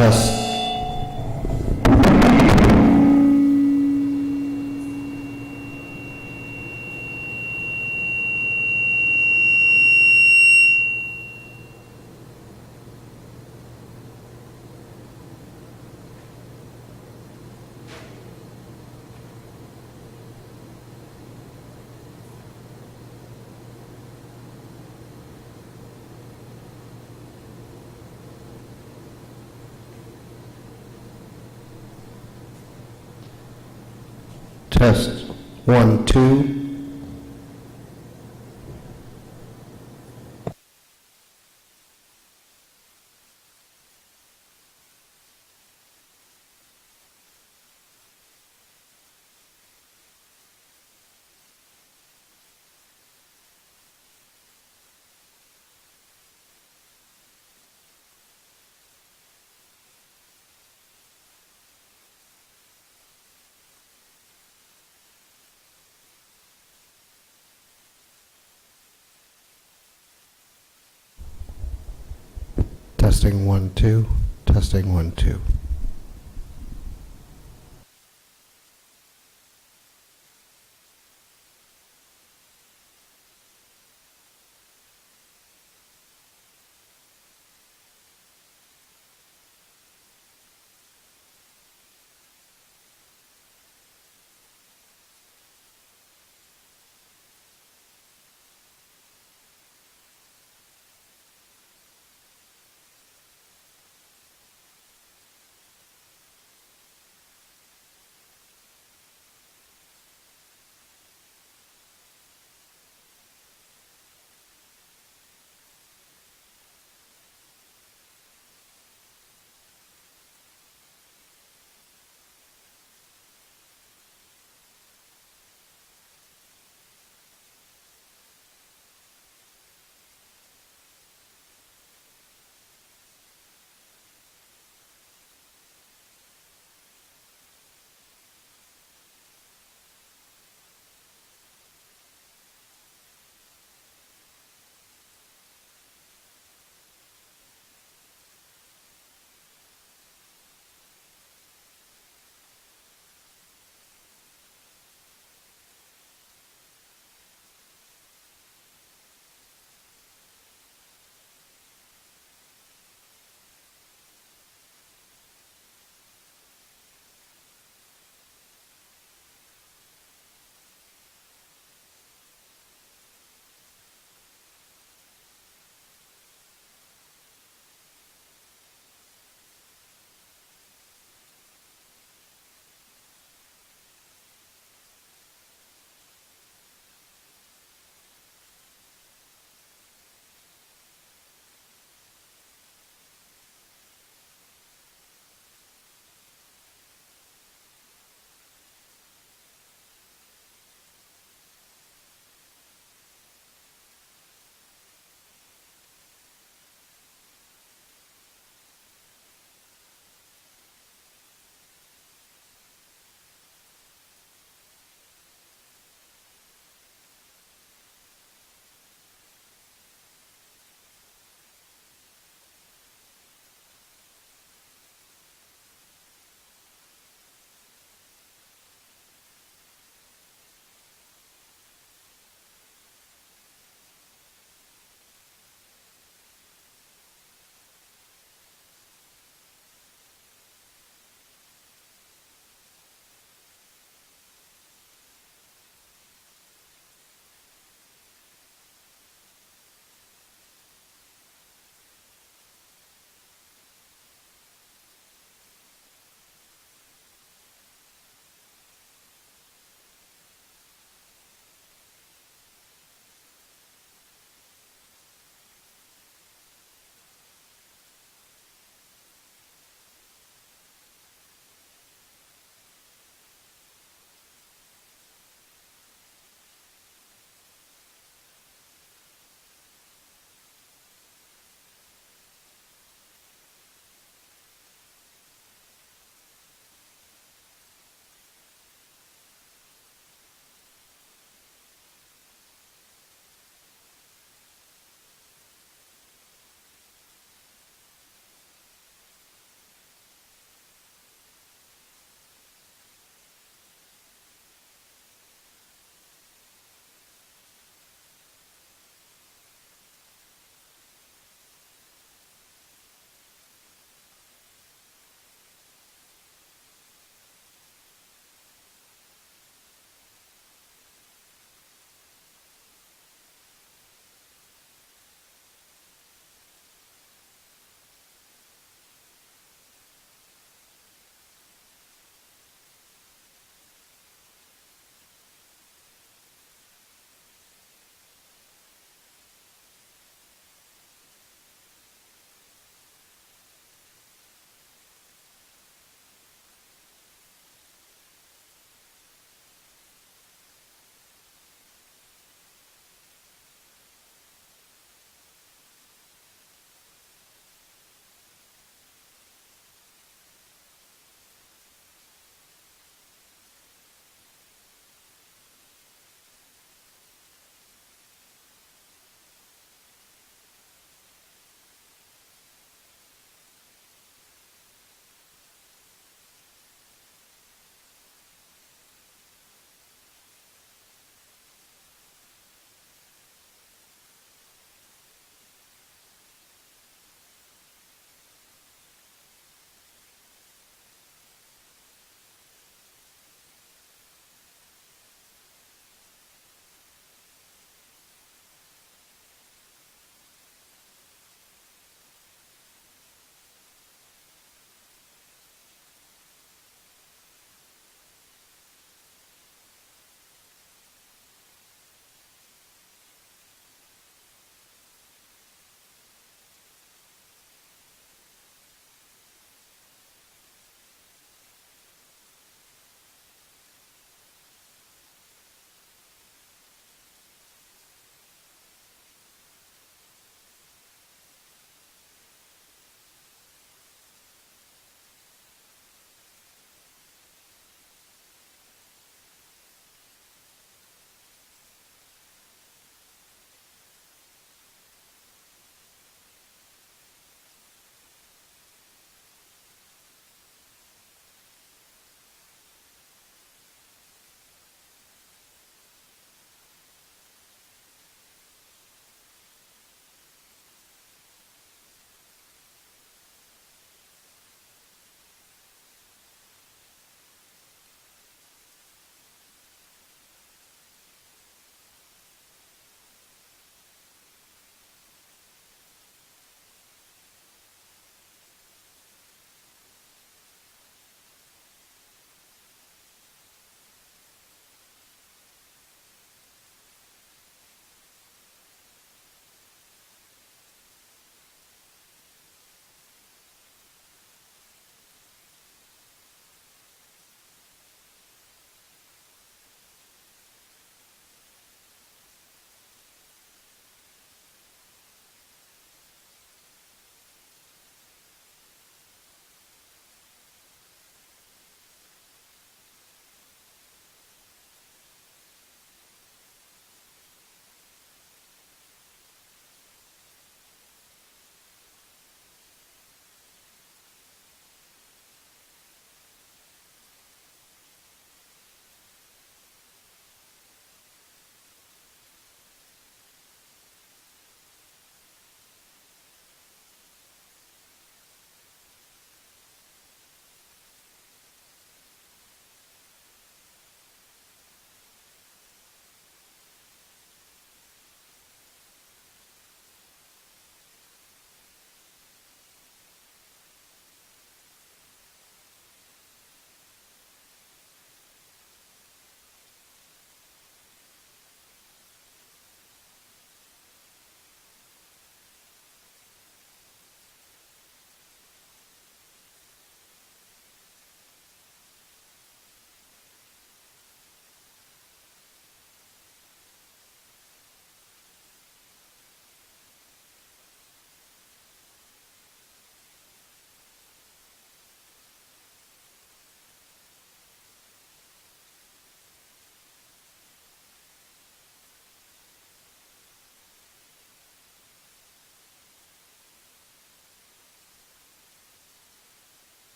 Test. Test. 1, 2. Testing 1, 2. Testing 1, 2.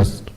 Test.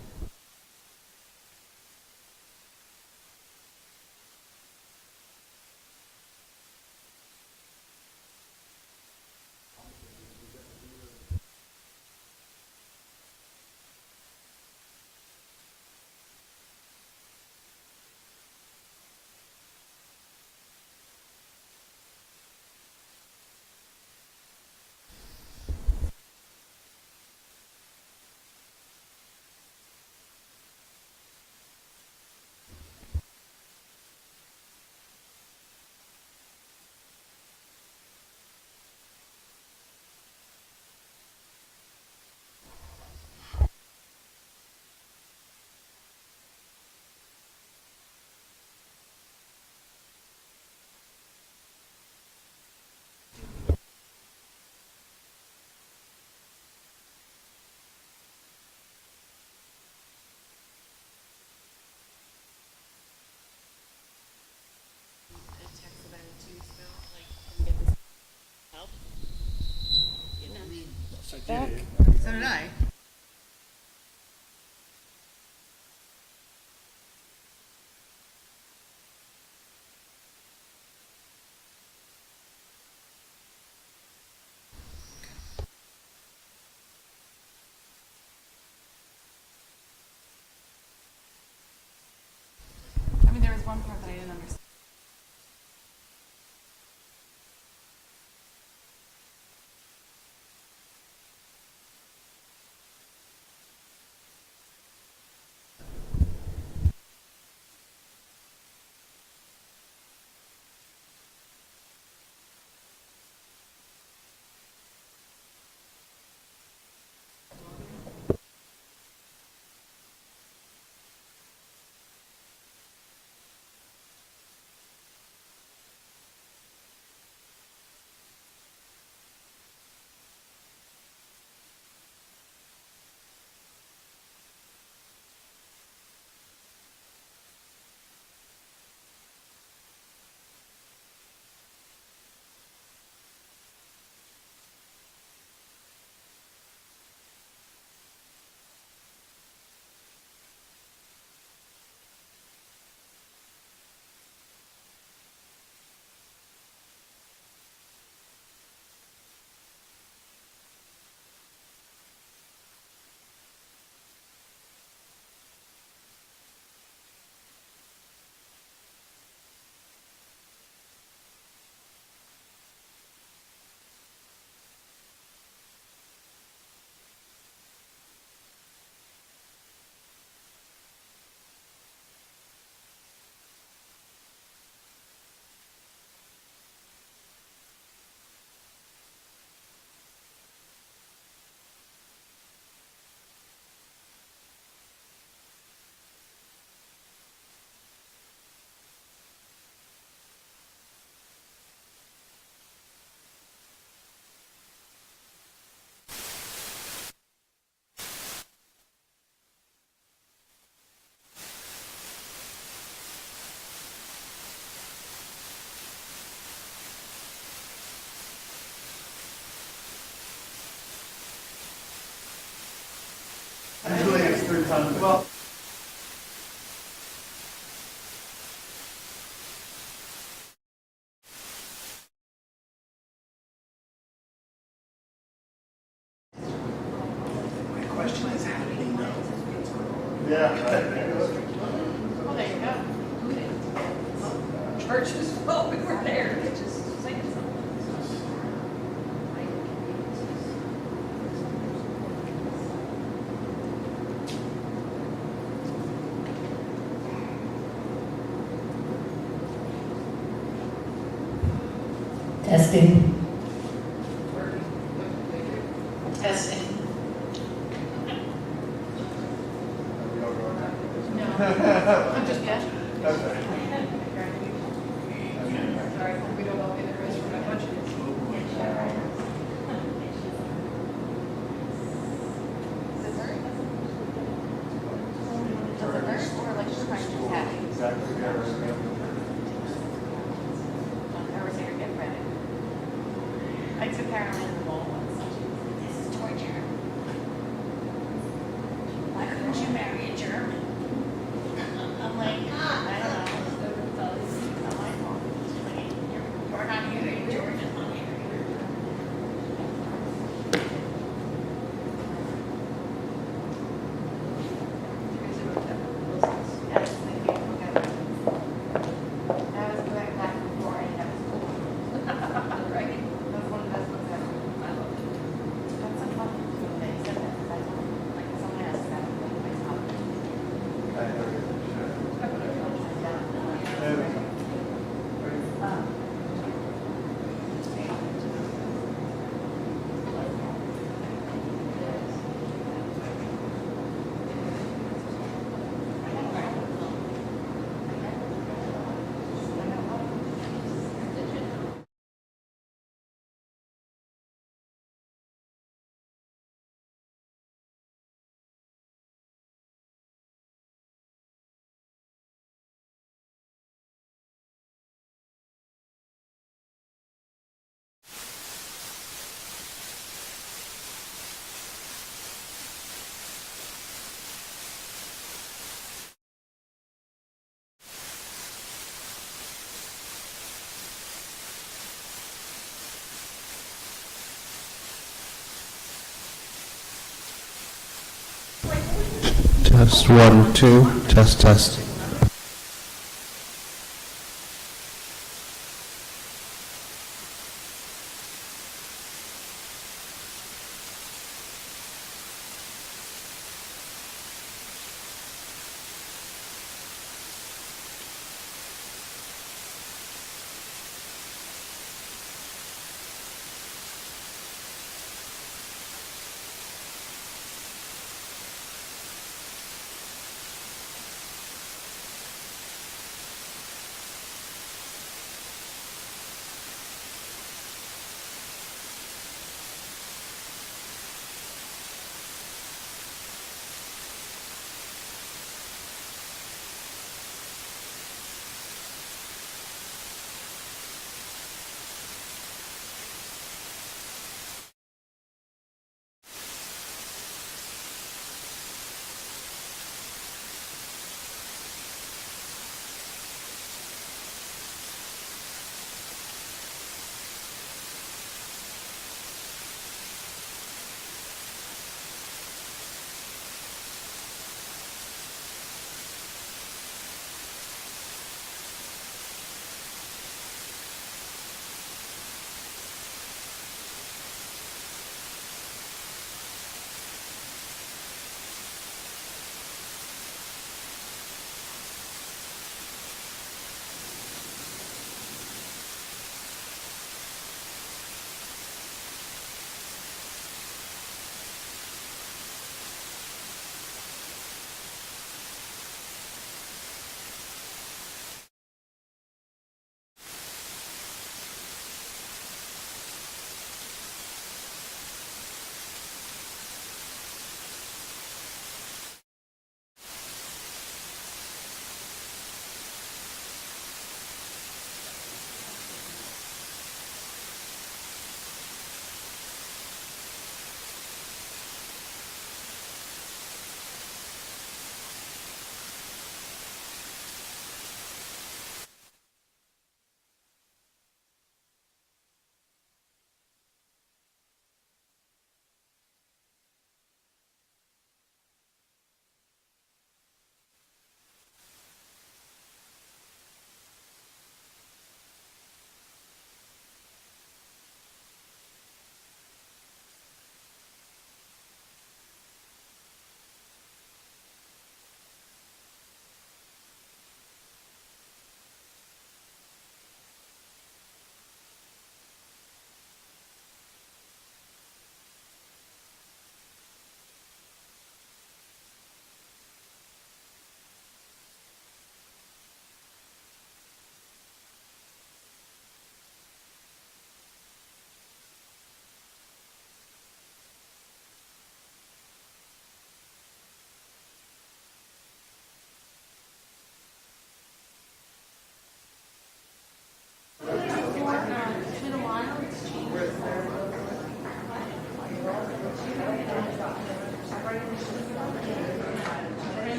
Back. So did I. I mean, there was one part that I didn't understand. Usually it's 3 times. Well. My question is, how do they know? Yeah. Well, there you go. Churches, well, we were there. They just singing something. Testing. Testing. No. I'm just guessing. Okay. Sorry, we don't all get the rest from that much. Is it hurt? Does it hurt or like just kind of happy? Exactly. Everything you're getting ready. I took Carolyn in the bowl once. This is torture. Why couldn't she We're not hearing. George is not hearing. Yes, they came together. I was going back before I had school. Right? That's one of the best ones ever. I love it. That's so funny when they said that, because I told them, like, someone asked that, like, my top. I know you're sure. I put it upside down. There we go. Test 1, 2, test, test.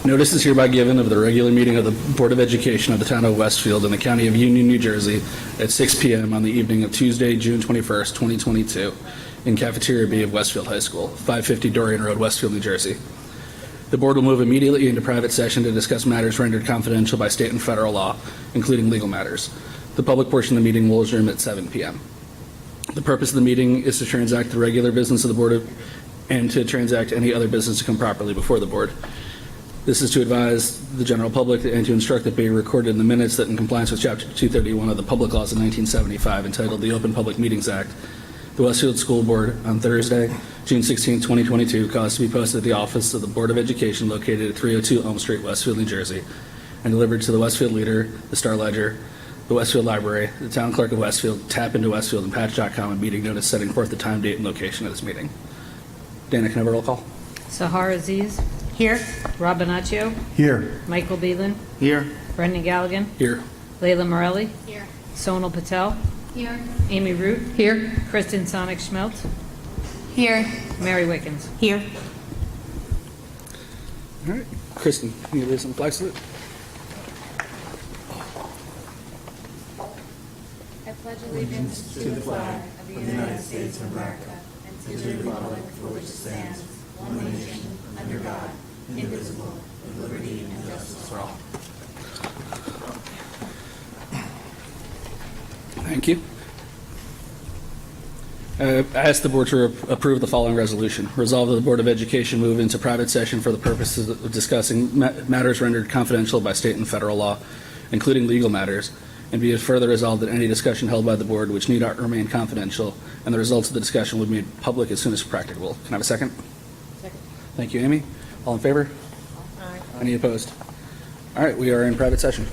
Notice is hereby given of the regular meeting of the Board of Education of the Town of Westfield in the County of Union, New Jersey at 6 p.m. on the evening of Tuesday, June 21st, 2022, in Cafeteria B of Westfield High School, 550 Dorian Road, Westfield, New Jersey. The Board will move immediately into private session to discuss matters rendered confidential by state and federal law, including legal matters. The public portion of the meeting will adjourn at 7 p.m. The purpose of the meeting is to transact the regular business of the Board and to transact any other business to come properly before the Board. This is to advise the general public and to instruct that be recorded in the minutes that in compliance with Chapter 231 of the Public Laws of 1975, entitled the Open Public Meetings Act, the Westfield School Board on Thursday, June 16, 2022, caused to be posted at the office of the Board of Education located at 302 Elm Street, Westfield, New Jersey, and delivered to the Westfield Leader, the Star Ledger, the Westfield Library, the Town Clerk of Westfield, Tap into Westfield, and Patch.com, a meeting notice setting forth the time, date, and location of this meeting. Dana, can I have a roll call? Sahar Aziz. Here. Rob Bonaccio. Here. Michael Beelan. Here. Brendan Galligan. Here. Layla Morelli. Here. Sonal Patel. Here. Amy Root. Here. Kristen Sonic-Schmeltz. Here. Mary Wickens. Here. All right. Kristen, can you lead us in the flag salute? I pledge allegiance to the flag of the United States of America and to the republic for which it stands, one nation, under God, indivisible, with liberty and justice for all. Thank you. I ask the Board to approve the following resolution. Resolve that the Board of Education move into private session for the purposes of discussing matters rendered confidential by state and federal law, including legal matters, and be it further resolved that any discussion held by the Board which need not remain confidential and the results of the discussion would be made public as soon as practicable. Can I have a second? Second. Thank you, Amy. All in favor? Aye. Any opposed? All right, we are in private session.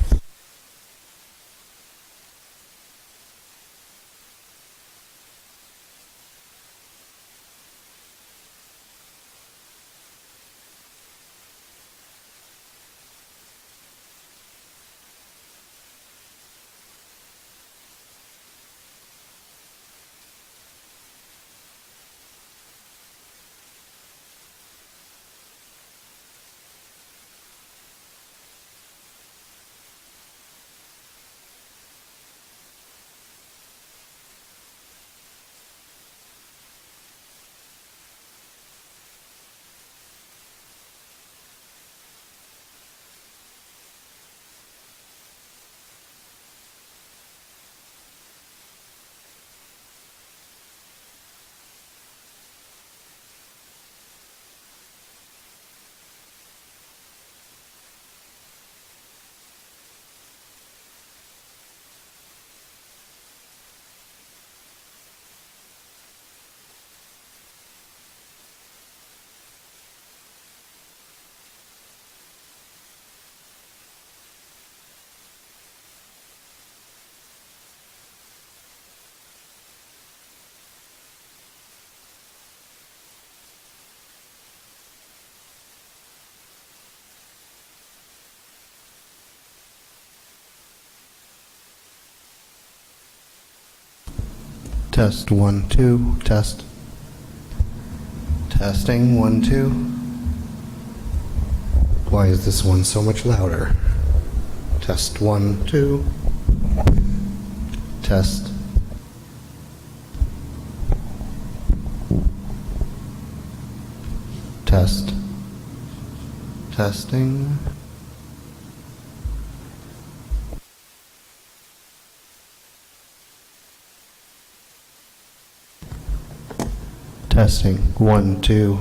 Test 1 2 test. Testing 1 2. Why is this one so much louder? Test 1 2. Test. Test. Testing. Testing 1 2.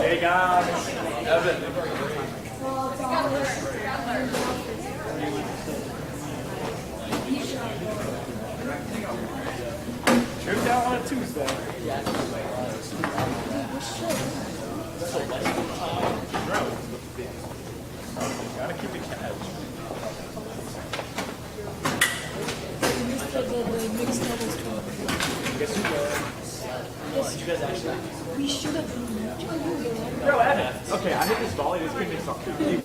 Hey guys. Trip down on a Tuesday. Gotta keep it cash. Guess you go. We should have. Yo, Evan. Okay, I hit this volley. This could be something.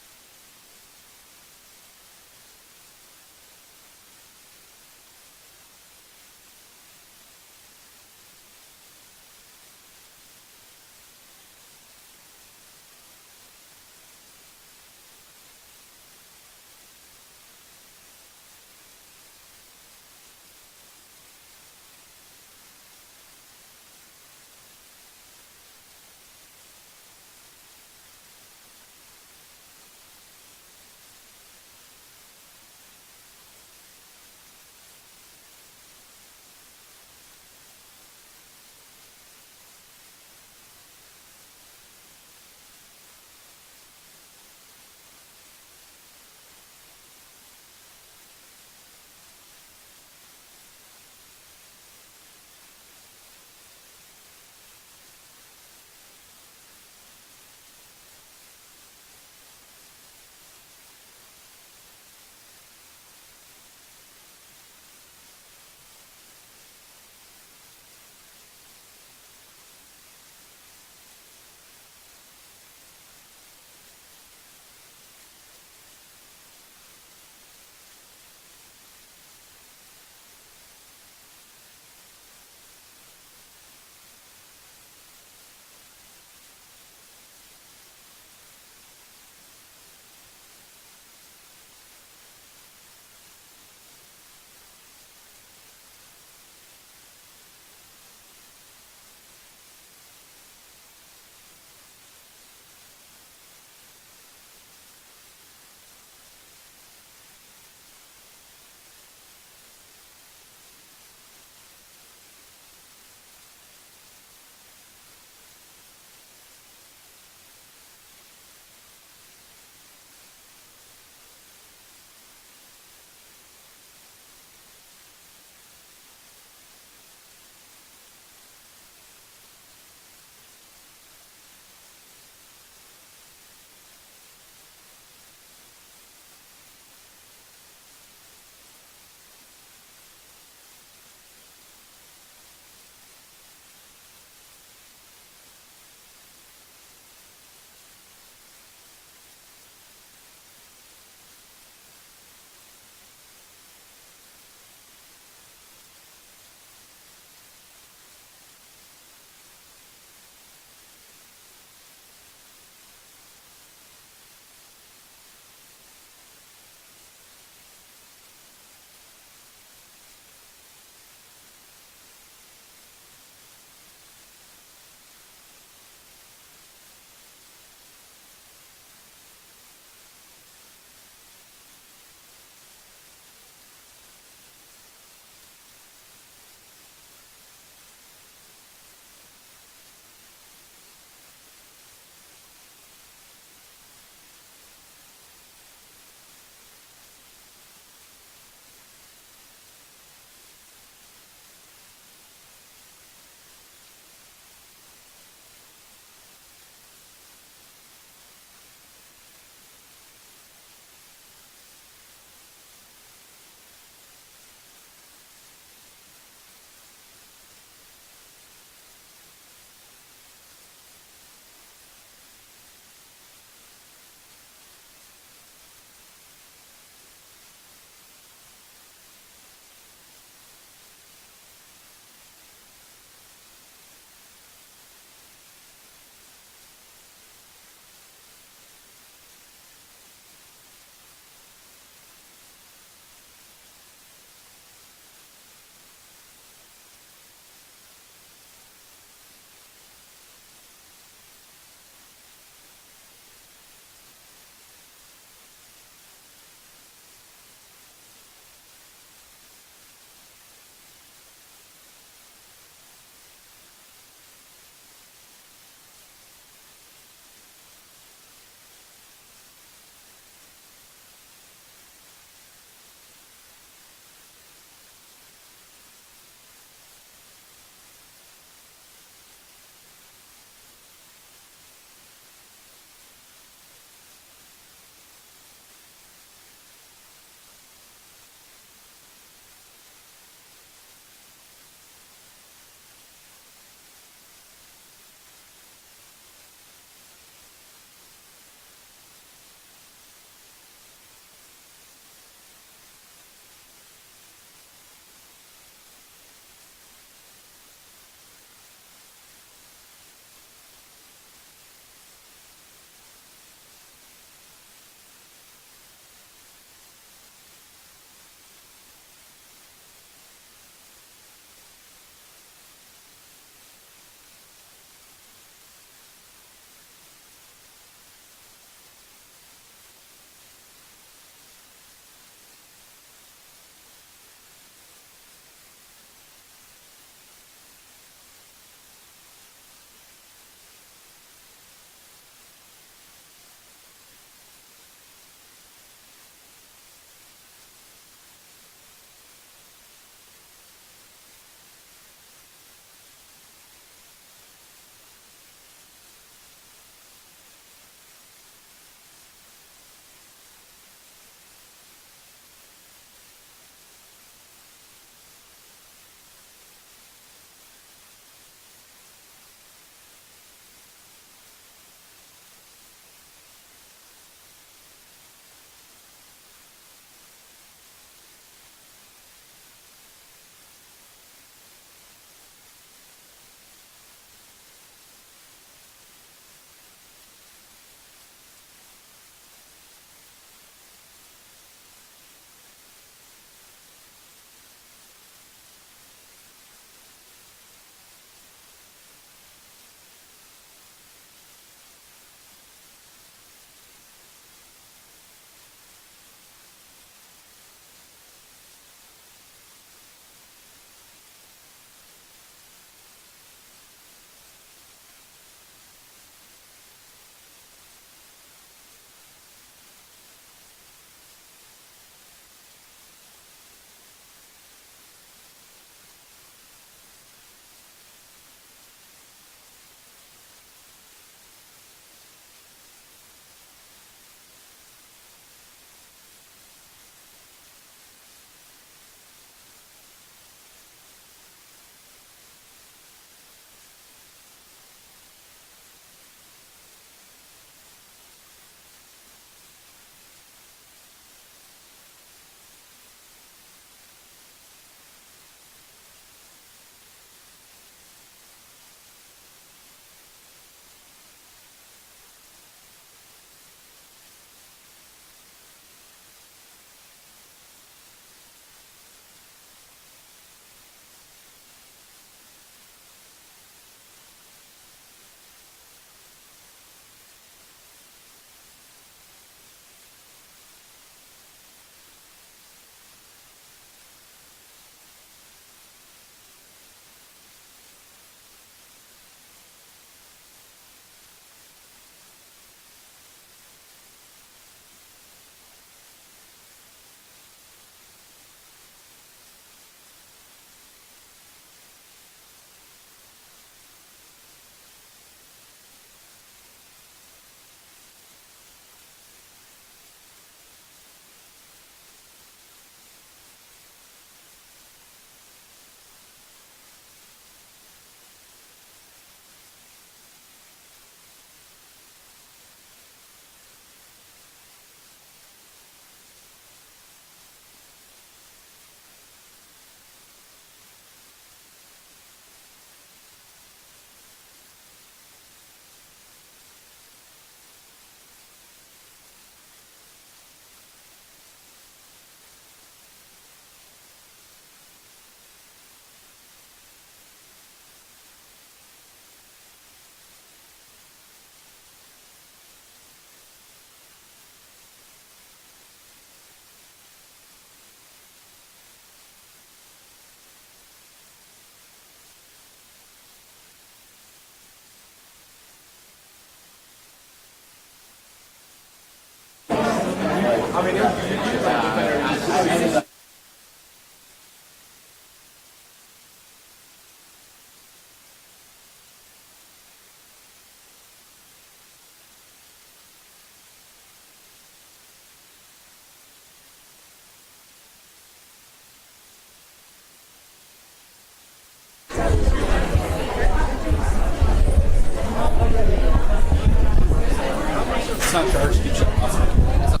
It's not charged. You shut it off.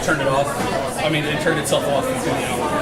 Turned it off. I mean, it turned itself off. It's going out.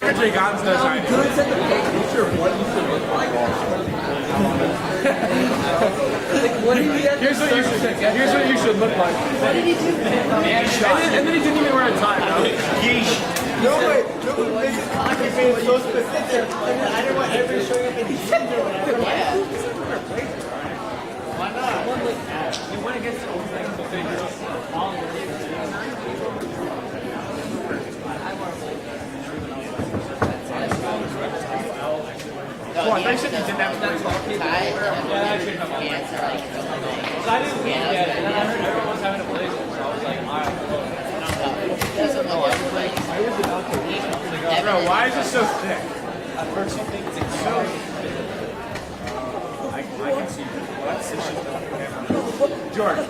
Actually, God's no sign. Here's what you should look like. What did he do? And then he didn't even wear a tie. No, wait. No, wait. You're being so specific. I didn't want everybody showing up in December or whatever. Yeah. Why not? You went against the old thing to figure out all the Oh, I thought you didn't have to play. I didn't get it, and then I heard everyone was having a blazer, so I was like, all right. Doesn't know Bro, why is it so thick? At first you think it's So I can see what's this Jordan.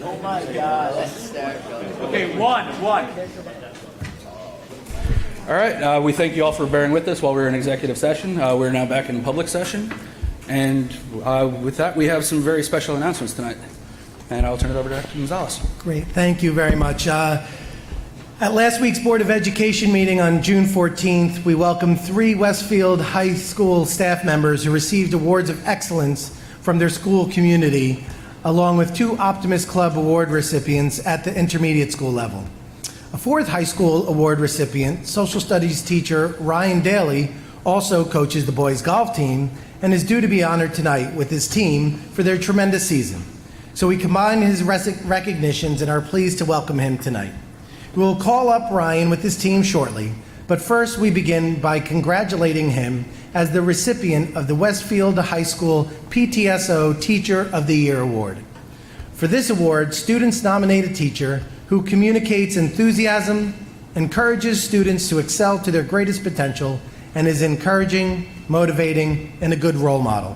oh my god, that's hysterical. Okay, one. All right. We thank you all for bearing with us while we were in executive session. We're now back in public session. And with that, we have some very special announcements tonight. And I'll turn it over to Dr. Gonzalez. Great. Thank you very much. At last week's Board of Education meeting on June 14th, we welcomed 3 Westfield High School staff members who received awards of excellence from their school community, along with 2 Optimist Club award recipients at the intermediate school level. A 4th high school award recipient, social studies teacher Ryan Daly, also coaches the boys golf team and is due to be honored tonight with his team for their tremendous season. So we combine his recognitions and are pleased to welcome him tonight. We will call up Ryan with his team shortly, but first we begin by congratulating him as the recipient of the Westfield High School PTSO Teacher of the Year Award. For this award, students nominate a teacher who communicates enthusiasm, encourages students to excel to their greatest potential, and is encouraging, motivating, and a good role model.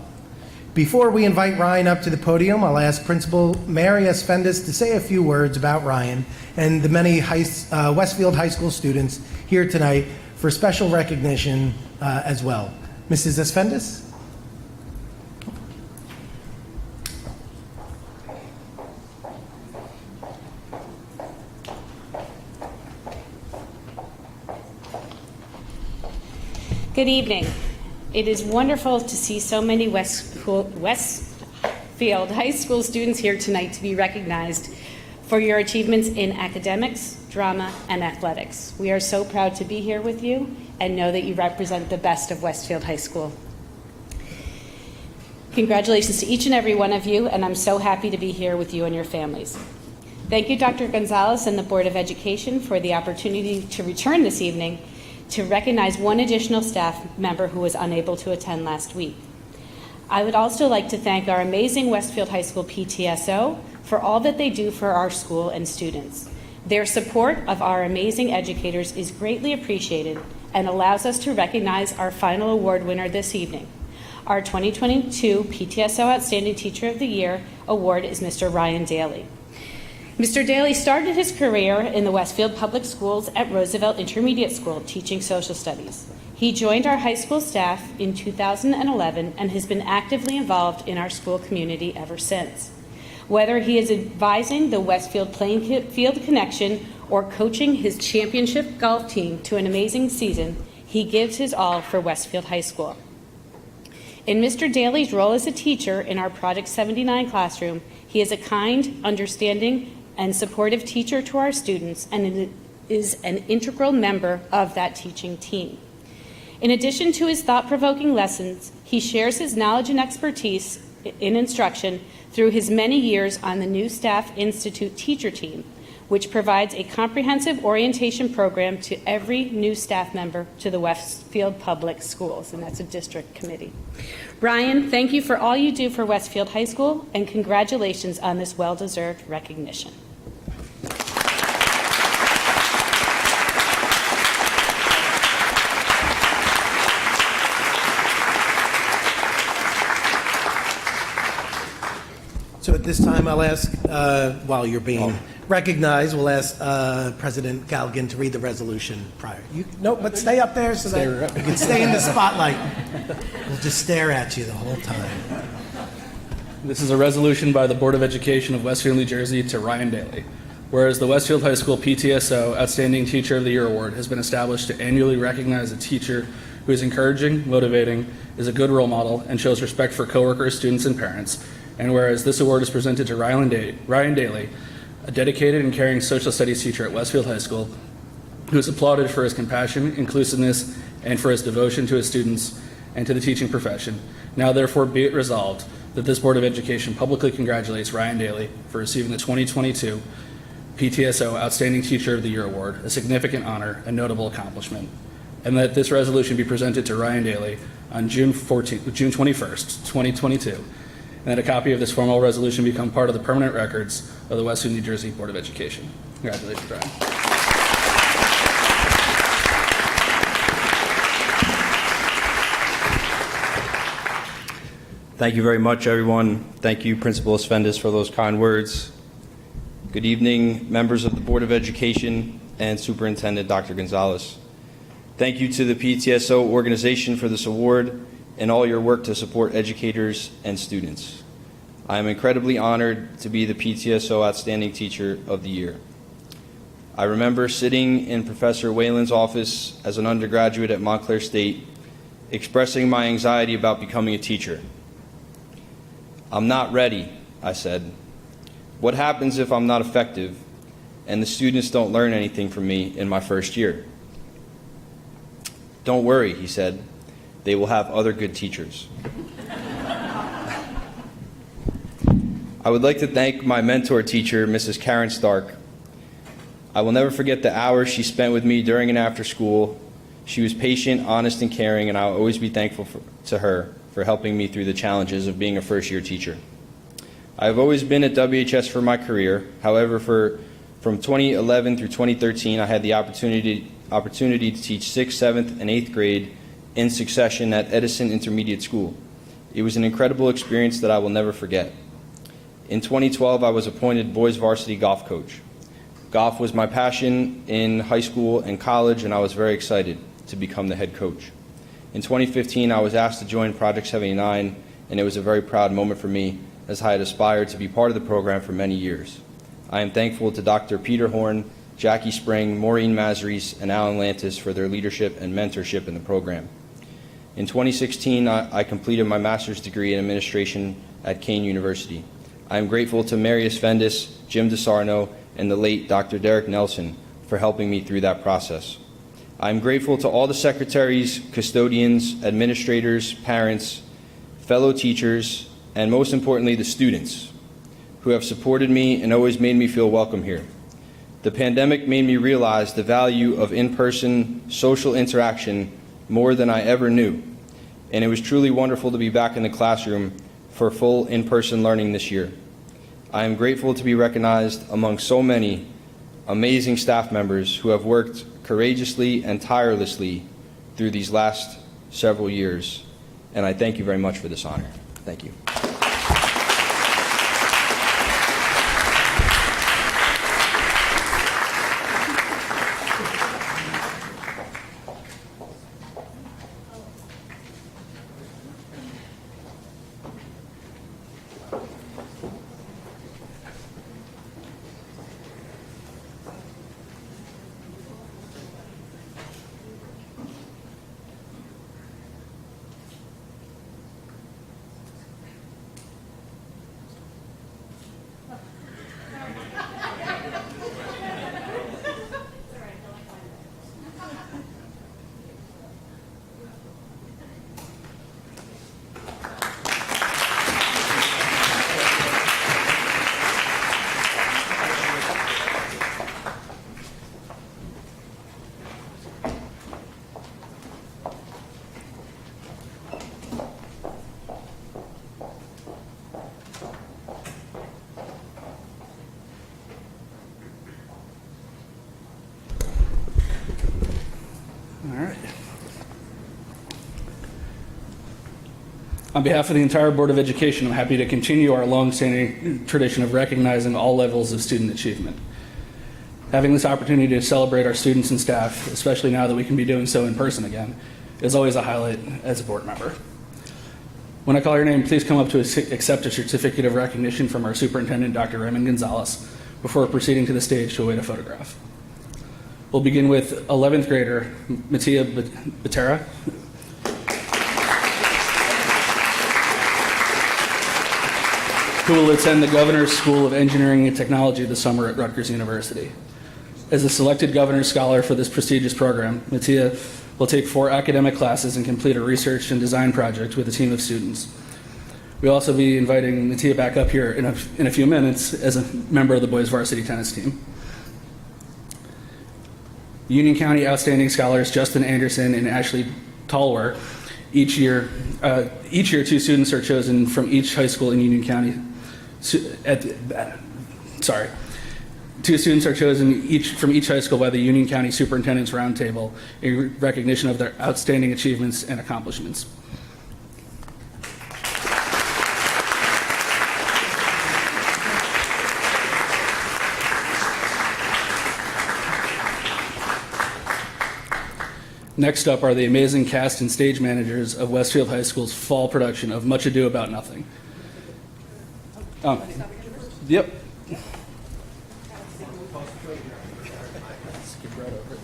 Before we invite Ryan up to the podium, I'll ask Principal Mary Esfendis to say a few words about Ryan and the many Westfield High School students here tonight for special recognition as well. Mrs. Esfendis? Good evening. It is wonderful to see so many Westfield High School students here tonight to be recognized for your achievements in academics, drama, and athletics. We are so proud to be here with you and know that you represent the best of Westfield High School. Congratulations to each and every one of you, and I'm so happy to be here with you and your families. Thank you, Dr. Gonzalez and the Board of Education, for the opportunity to return this evening to recognize one additional staff member who was unable to attend last week. I would also like to thank our amazing Westfield High School PTSO for all that they do for our school and students. Their support of our amazing educators is greatly appreciated and allows us to recognize our final award winner this evening. Our 2022 PTSO Outstanding Teacher of the Year award is Mr. Ryan Daly. Mr. Daly started his career in the Westfield Public Schools at Roosevelt Intermediate School teaching social studies. He joined our high school staff in 2011 and has been actively involved in our school community ever since. Whether he is advising the Westfield Playing Field Connection or coaching his championship golf team to an amazing season, he gives his all for Westfield High School. In Mr. Daly's role as a teacher in our Project 79 classroom, he is a kind, understanding, and supportive teacher to our students and is an integral member of that teaching team. In addition to his thought-provoking lessons, he shares his knowledge and expertise in instruction through his many years on the New Staff Institute teacher team, which provides a comprehensive orientation program to every new staff member to the Westfield Public Schools, and that's a district committee. Ryan, thank you for all you do for Westfield High School, and congratulations on this well-deserved recognition. So at this time, I'll ask, while you're being recognized, we'll ask President Galligan to read the resolution prior. No, but stay up there so that you can stay in the spotlight. We'll just stare at you the whole time. This is a resolution by the Board of Education of Westfield, New Jersey to Ryan Daly. Whereas the Westfield High School PTSO Outstanding Teacher of the Year Award has been established to annually recognize a teacher who is encouraging, motivating, is a good role model, and shows respect for coworkers, students, and parents. And whereas this award is presented to Ryan Daly, a dedicated and caring social studies teacher at Westfield High School, who is applauded for his compassion, inclusiveness, and for his devotion to his students and to the teaching profession. Now therefore be it resolved that this Board of Education publicly congratulates Ryan Daly for receiving the 2022 PTSO Outstanding Teacher of the Year Award, a significant honor and notable accomplishment, and that this resolution be presented to Ryan Daly on June 21st, 2022, and that a copy of this formal resolution become part of the permanent records of the Westfield, New Jersey Board of Education. Congratulations, Ryan. Thank you very much, everyone. Thank you, Principal Esfendis, for those kind words. Good evening, members of the Board of Education and Superintendent Dr. Gonzalez. Thank you to the PTSO organization for this award and all your work to support educators and students. I am incredibly honored to be the PTSO Outstanding Teacher of the Year. I remember sitting in Professor Whalen's office as an undergraduate at Montclair State, expressing my anxiety about becoming a teacher. "I'm not ready," I said. "What happens if I'm not effective and the students don't learn anything from me in my first year?" "Don't worry," he said. "They will have other good teachers." I would like to thank my mentor teacher, Mrs. Karen Stark. I will never forget the hours she spent with me during and after school. She was patient, honest, and caring, and I will always be thankful to her for helping me through the challenges of being a first-year teacher. I have always been at WHS for my career. However, from 2011 through 2013, I had the opportunity to teach 6th, 7th, and 8th grade in succession at Edison Intermediate School. It was an incredible experience that I will never forget. In 2012, I was appointed boys varsity golf coach. Golf was my passion in high school and college, and I was very excited to become the head coach. In 2015, I was asked to join Project 79, and it was a very proud moment for me, as I had aspired to be part of the program for many years. I am thankful to Dr. Peter Horn, Jackie Spring, Maureen Mazeries, and Alan Lantis for their leadership and mentorship in the program. In 2016, I completed my master's degree in administration at Kean University. I am grateful to Mary Esfendis, Jim DeSarno, and the late Dr. Derek Nelson for helping me through that process. I am grateful to all the secretaries, custodians, administrators, parents, fellow teachers, and most importantly, the students who have supported me and always made me feel welcome here. The pandemic made me realize the value of in-person social interaction more than I ever knew. and it was truly wonderful to be back in the classroom for full in-person learning this year. I am grateful to be recognized among so many amazing staff members who have worked courageously and tirelessly through these last several years, and I thank you very much for this honor. Thank you. On behalf of the entire Board of Education, I'm happy to continue our long-standing tradition of recognizing all levels of student achievement. Having this opportunity to celebrate our students and staff, especially now that we can be doing so in person again, is always a highlight as a board member. When I call your name, please come up to accept a certificate of recognition from our superintendent, Dr. Raymond Gonzalez, before proceeding to the stage to await a photograph. We'll begin with 11th grader Mattia Batera, who will attend the Governor's School of Engineering and Technology this summer at Rutgers University. As a selected Governor's Scholar for this prestigious program, Mattia will take 4 academic classes and complete a research and design project with a team of students. We'll also be inviting Mattia back up here in a few minutes as a member of the boys varsity tennis team. Union County Outstanding Scholars Justin Anderson and Ashley Talwer. Each year 2 students are chosen from each high school in Union County. 2 students are chosen from each high school by the Union County Superintendent's Roundtable in recognition of their outstanding achievements and accomplishments. Next up are the amazing cast and stage managers of Westfield High School's fall production of Much Ado About Nothing. Yep. Skip right over it.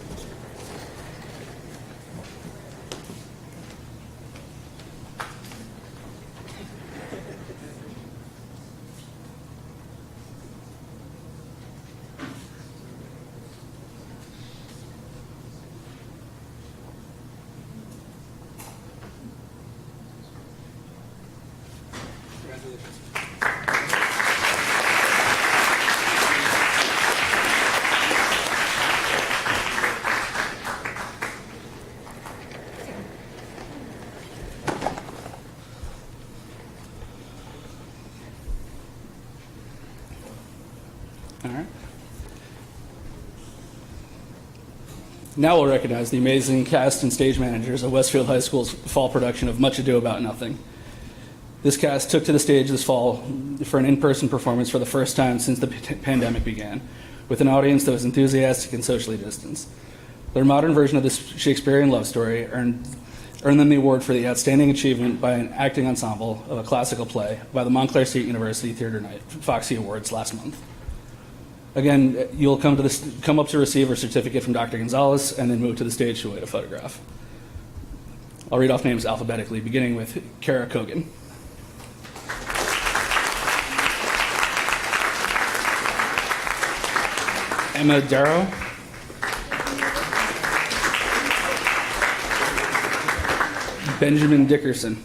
All right. Now we'll recognize the amazing cast and stage managers of Westfield High School's fall production of Much Ado About Nothing. This cast took to the stage this fall for an in-person performance for the first time since the pandemic began, with an audience that was enthusiastic and socially distanced. Their modern version of this Shakespearean love story earned them the award for the outstanding achievement by an acting ensemble of a classical play by the Montclair State University Theater Night Foxy Awards last month. Again, you'll come up to receive a certificate from Dr. Gonzalez and then move to the stage to await a photograph. I'll read off names alphabetically, beginning with Kara Kogan. Emma Darrow. Benjamin Dickerson.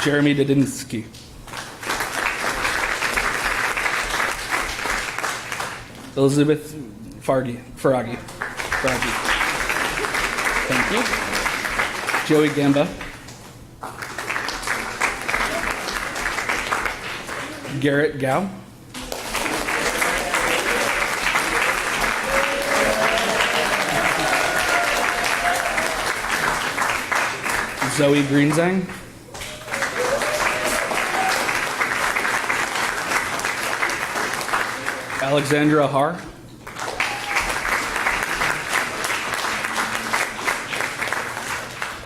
Jeremy Dadinsky. Elizabeth Faragi. you. Joey Gamba. Garrett Gow. Zoe Greenzang. Alexandra Har.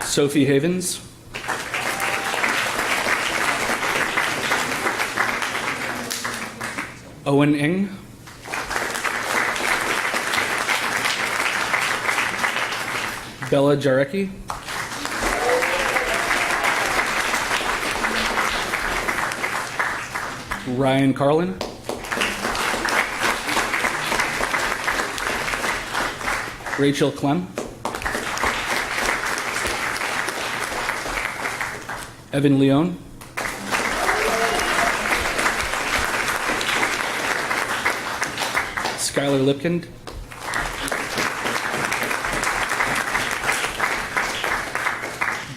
Sophie Havens. Owen Ing. Bella Jarecki. Ryan Carlin. Rachel Clem. Evan Leone. Skylar Lipkind.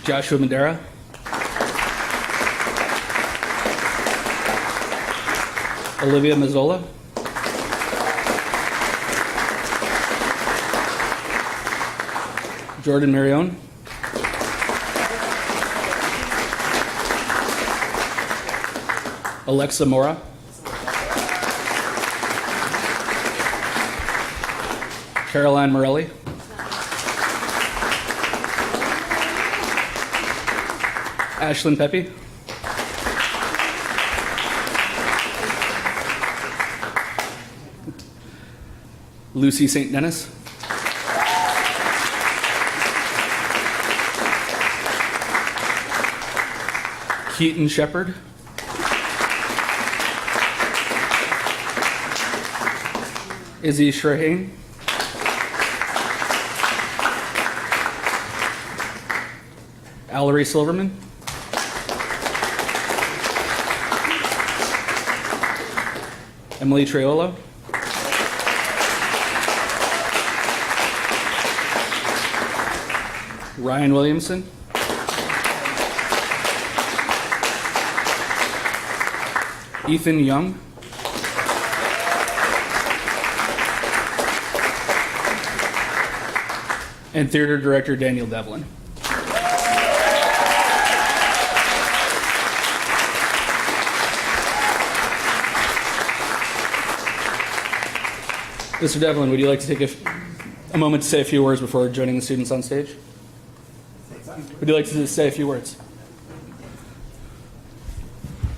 Joshua Madera. Olivia Mazzola. Jordan Marione. Alexa Mora. Caroline Morelli. Ashlyn Pepe. Lucy St. Dennis. Keaton Shepard. Izzy Shrahane. Allery Silverman. Emily Treolo. Ryan Williamson. Ethan Young. And theater director Daniel Devlin. Mr. Devlin, would you like to take a moment to say a few words before joining the students on stage? Would you like to say a few words?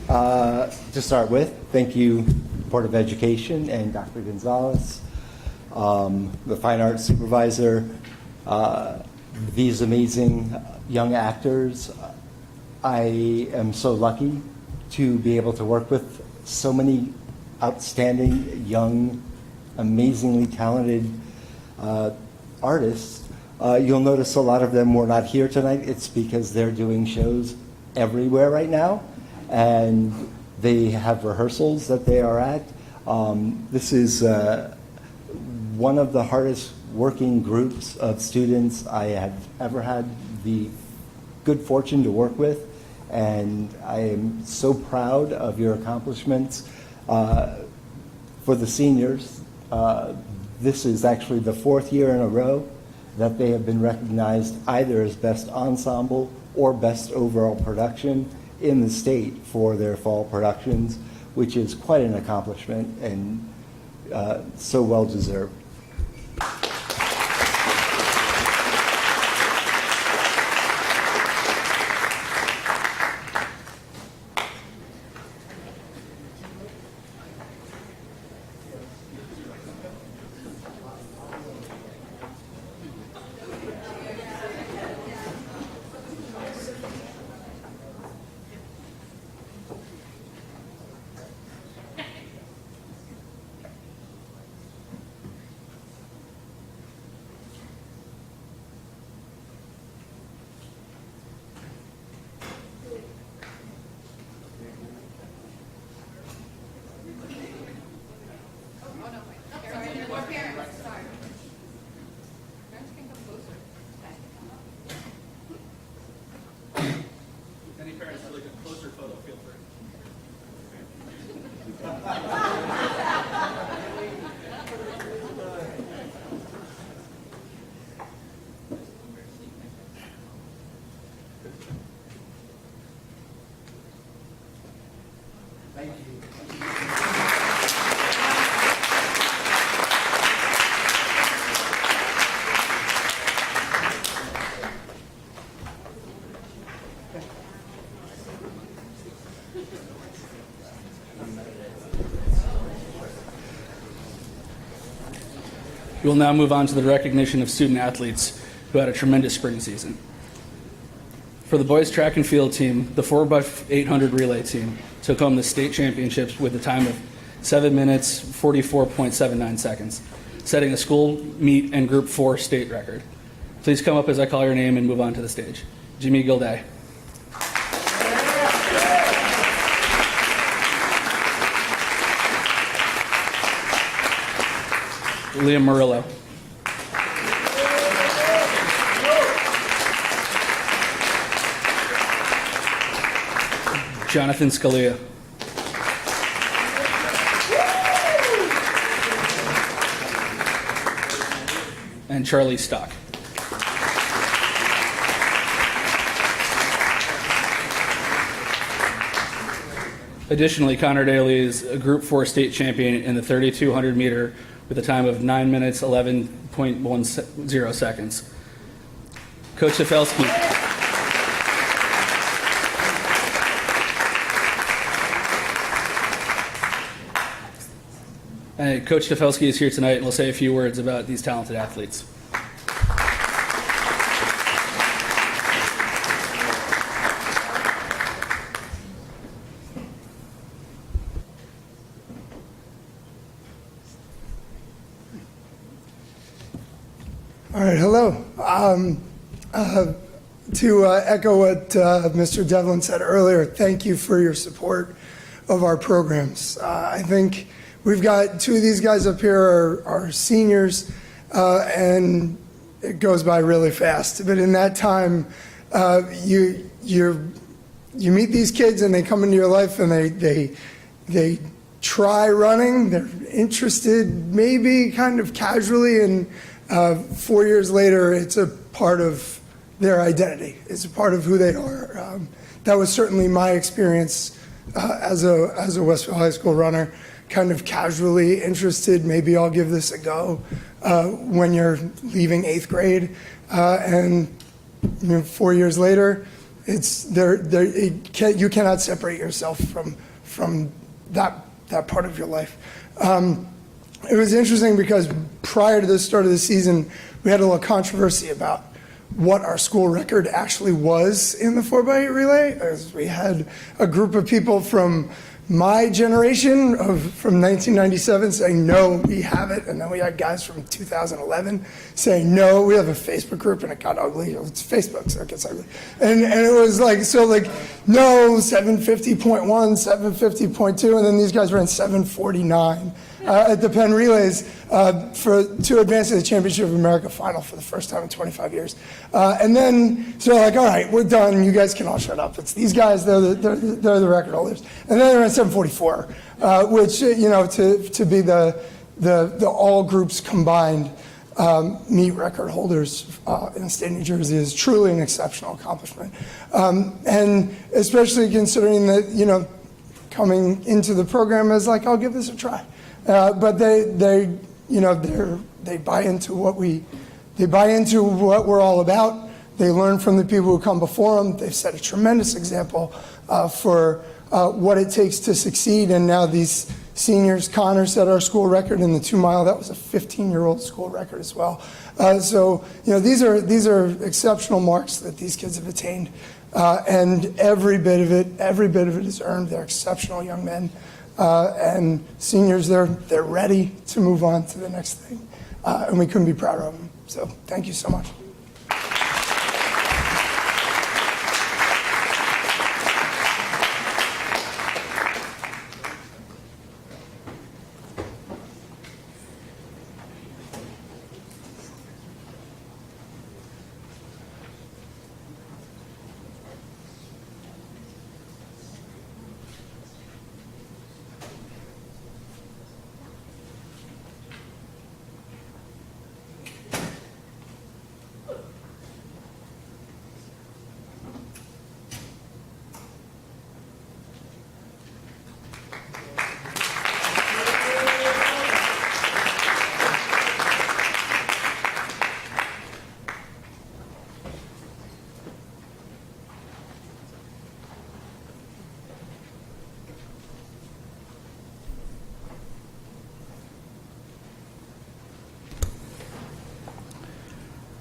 To start with, thank you, Board of Education and Dr. Gonzalez, the Fine Arts Supervisor, these amazing young actors. I am so lucky to be able to work with so many outstanding, young, amazingly talented artists. You'll notice a lot of them were not here tonight. It's because they're doing shows everywhere right now, and they have rehearsals that they are at. This is one of the hardest working groups of students I have ever had the good fortune to work with, and I am so proud of your accomplishments. For the seniors, this is actually the fourth year in a row that they have been recognized either as Best Ensemble or Best Overall Production in the state for their fall productions, which is quite an accomplishment and so well deserved. Any parents would like a closer photo, feel free. We will now move on to the recognition of student athletes who had a tremendous spring season. For the boys track and field team, the 4x800 relay team took home the state championships with a time of 7 minutes, 44.79 seconds, setting a school meet and group 4 state record. Please come up as I call your name and move on to the stage. Jimmy Gilday. Liam Murillo. Jonathan Scalia. And Charlie Stock. Additionally, Connor Daly is a Group 4 state champion in the 3,200 meter with a time of 9 minutes, 11.10 seconds. Coach Stefelski. Coach Stefelski is here tonight and will say a few words about these talented athletes. All right, hello. To echo what Mr. Devlin said earlier, thank you for your support of our programs. I think we've got 2 of these guys up here are seniors, and it goes by really fast. But in that time, you meet these kids and they come into your life and they try running. They're interested, maybe kind of casually, and 4 years later, it's a part of their identity. It's a part of who they are. That was certainly my experience as a Westfield High School runner, kind of casually interested. Maybe I'll give this a go when you're leaving 8th grade, and 4 years later, you cannot separate yourself from that part of your life. It was interesting because prior to the start of the season, we had a little controversy about what our school record actually was in the 4x8 relay. As we had a group of people from my generation from 1997 saying, no, we have it. And then we had guys from 2011 saying, no, we have a Facebook group, and it got ugly. It's Facebook, so it gets ugly. And it was like, no, 750.1, 750.2, and then these guys ran 749 at the Penn Relays to advance to the Championship of America final for the first time in 25 years. And then, so like, all right, we're done. You guys can all shut up. It's these guys, they're the record holders. And then they're at 744, which, to be the all groups combined meet record holders in the state of New Jersey is truly an exceptional accomplishment. And especially considering that, coming into the program as like, I'll give this a try. But they buy into what we're all about. They learn from the people who come before them. They've set a tremendous example for what it takes to succeed. And now these seniors, Connor set our school record in the 2 mile. That was a 15-year-old school record as well. So these are exceptional marks that these kids have attained, and every bit of it is earned. They're exceptional young men. And seniors, they're ready to move on to the next thing, and we couldn't be prouder of them. So thank you so much.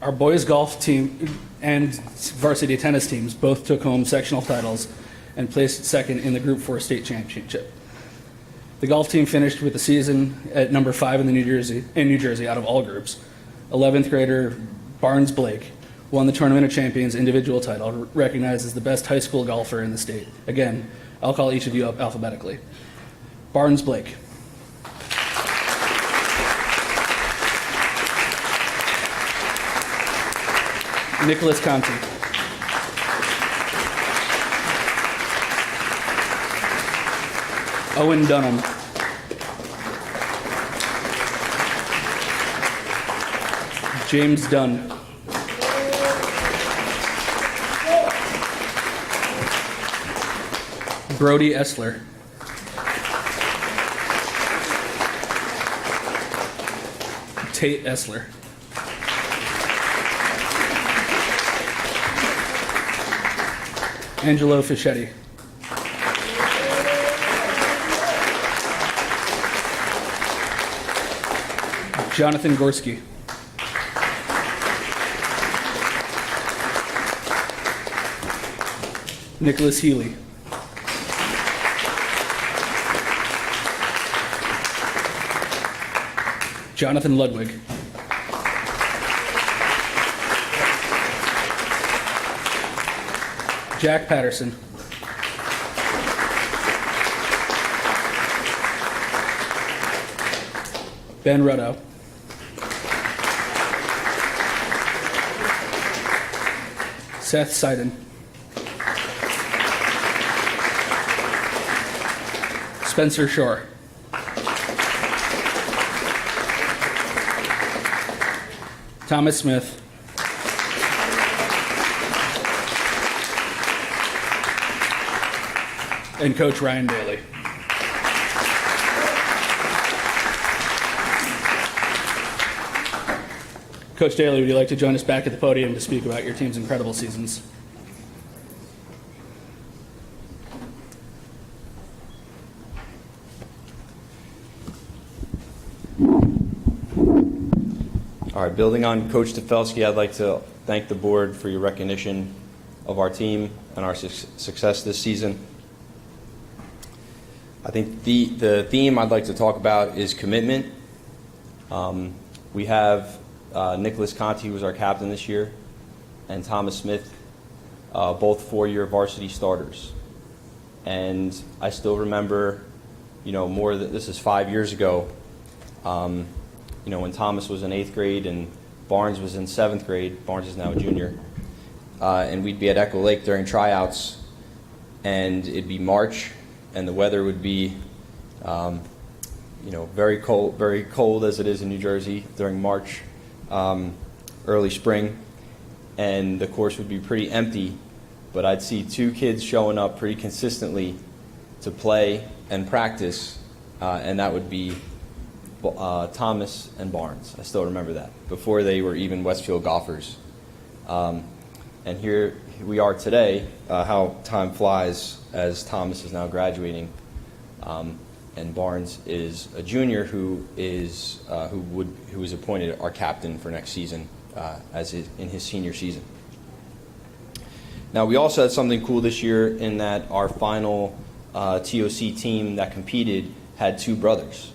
Our boys golf team and varsity tennis teams both took home sectional titles and placed second in the Group 4 state championship. The golf team finished with the season at number 5 in New Jersey out of all groups. 11th grader Barnes Blake won the Tournament of Champions individual title, recognized as the best high school golfer in the state. Again, I'll call each of you up alphabetically. Barnes Blake. Nicholas Conti. Owen Dunham. James Dunn. Brody Essler. Tate Essler. Angelo Fischetti. Jonathan Gorski. Nicholas Healy. Jonathan Ludwig. Jack Patterson. Ben Ruddow. Seth Seiden. Spencer Shore. Thomas Smith. And Coach Ryan Daly. Coach Daly, would you like to join us back at the podium to speak about your team's incredible seasons? All right, building on Coach Tefelsky, I'd like to thank the board for your recognition of our team and our success this season. I think the theme I'd like to talk about is commitment. We have Nicholas Conti, who was our captain this year, and Thomas Smith, both 4-year varsity starters. And I still remember, this is 5 years ago, when Thomas was in 8th grade and Barnes was in 7th grade. Barnes is now a junior. And we'd be at Echo Lake during tryouts, and it'd be March, and the weather would be, very cold as it is in New Jersey during March, early spring, and the course would be pretty empty, but I'd see 2 kids showing up pretty consistently to play and practice, and that would be Thomas and Barnes. I still remember that, before they were even Westfield golfers. And here we are today, how time flies as Thomas is now graduating, and Barnes is a junior who was appointed our captain for next season, in his senior season. Now, we also had something cool this year in that our final TOC team that competed had 2 brothers.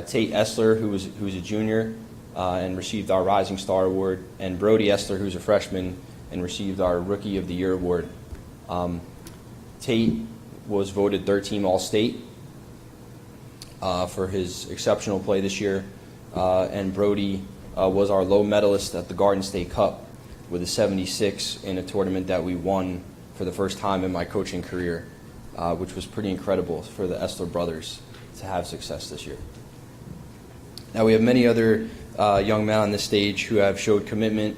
Tate Essler, who was a junior and received our Rising Star Award, and Brody Essler, who's a freshman and received our Rookie of the Year Award. Tate was voted 3rd team All-State for his exceptional play this year, and Brody was our low medalist at the Garden State Cup with a 76 in a tournament that we won for the first time in my coaching career, which was pretty incredible for the Essler brothers to have success this year. Now, we have many other young men on this stage who have showed commitment,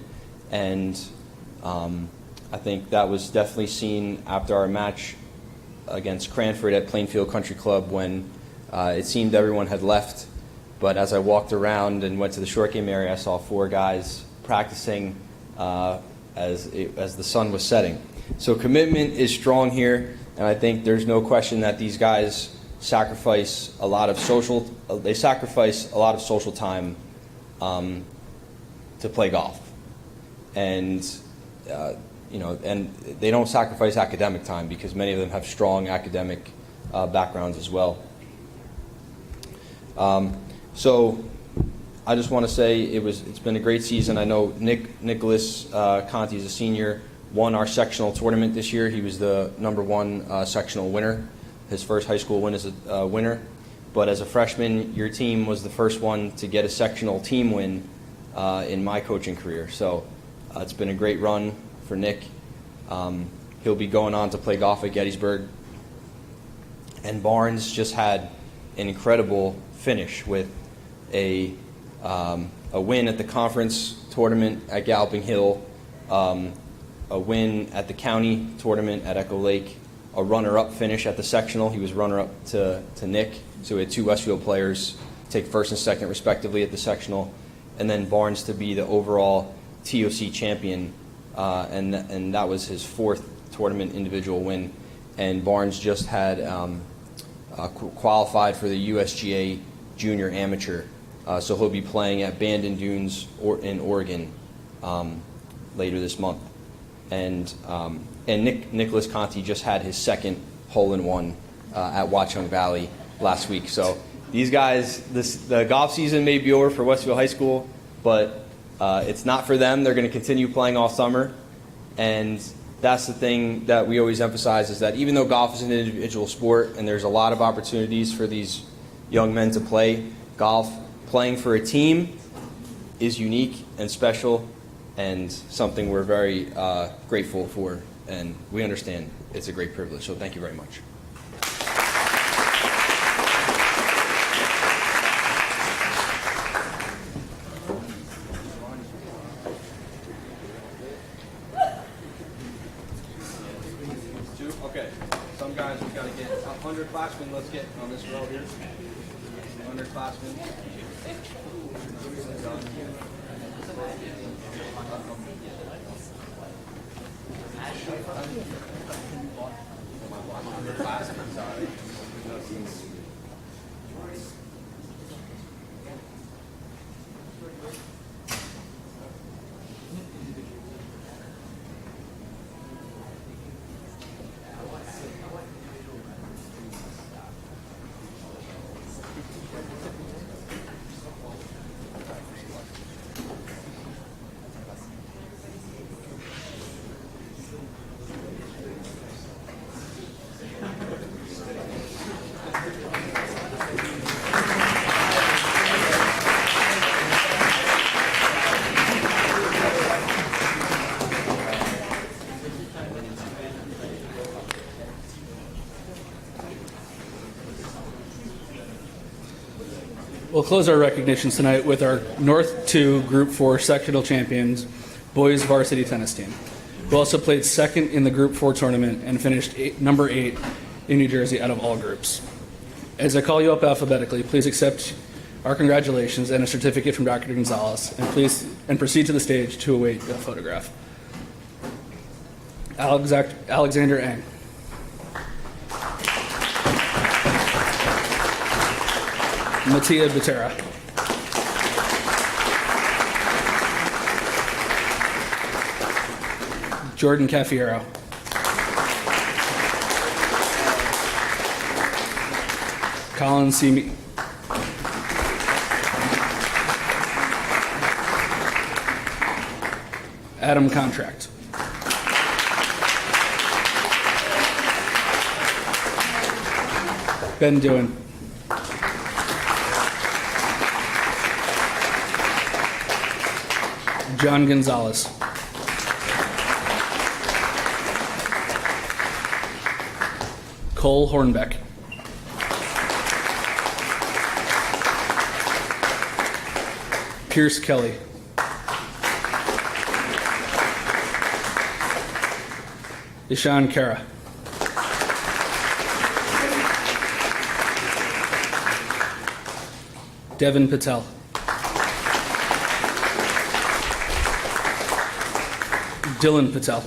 and I think that was definitely seen after our match against Cranford at Plainfield Country Club, when it seemed everyone had left. But as I walked around and went to the short game area, I saw 4 guys practicing as the sun was setting. So commitment is strong here, and I think there's no question that these guys sacrifice a lot of social time to play golf. and and they don't sacrifice academic time because many of them have strong academic backgrounds as well. So I just want to say it's been a great season. I know Nicholas Conti is a senior, won our sectional tournament this year. He was the #1 sectional winner, his first high school win as a winner. But as a freshman, your team was the first one to get a sectional team win in my coaching career. So it's been a great run for Nick. He'll be going on to play golf at Gettysburg. And Barnes just had an incredible finish with a win at the conference tournament at Galloping Hill, a win at the county tournament at Echo Lake, a runner-up finish at the sectional. He was runner-up to Nick. So we had 2 Westfield players take first and second respectively at the sectional, and then Barnes to be the overall TOC champion, and that was his 4th tournament individual win. And Barnes just had qualified for the USGA Junior Amateur, so he'll be playing at Bandon Dunes in Oregon later this month. And Nicholas Conti just had his 2nd hole-in-one at Watchung Valley last week. So these guys, the golf season may be over for Westfield High School, but it's not for them. They're going to continue playing all summer, and that's the thing that we always emphasize, is that even though golf is an individual sport and there's a lot of opportunities for these young men to play golf, playing for a team is unique and special and something we're very grateful for, and we understand it's a great privilege. So thank you very much. Okay, some guys we've got to get 100-classmen. Let's get on this row here. 100-classmen. We'll close our recognitions tonight with our North 2 Group 4 sectional champions, boys varsity tennis team, who also played 2nd in the Group 4 tournament and finished number 8 in New Jersey out of all groups. As I call you up alphabetically, please accept our congratulations and a certificate from Dr. Gonzalez, and proceed to the stage to await a photograph. Alexander Eng. Mattia Butera. Jordan Cafiero. Colin Simi. Adam Contract. Ben Doohan. John Gonzalez. Cole Hornbeck. Pierce Kelly. Ishan Kara. Devin Patel. Dylan Patel.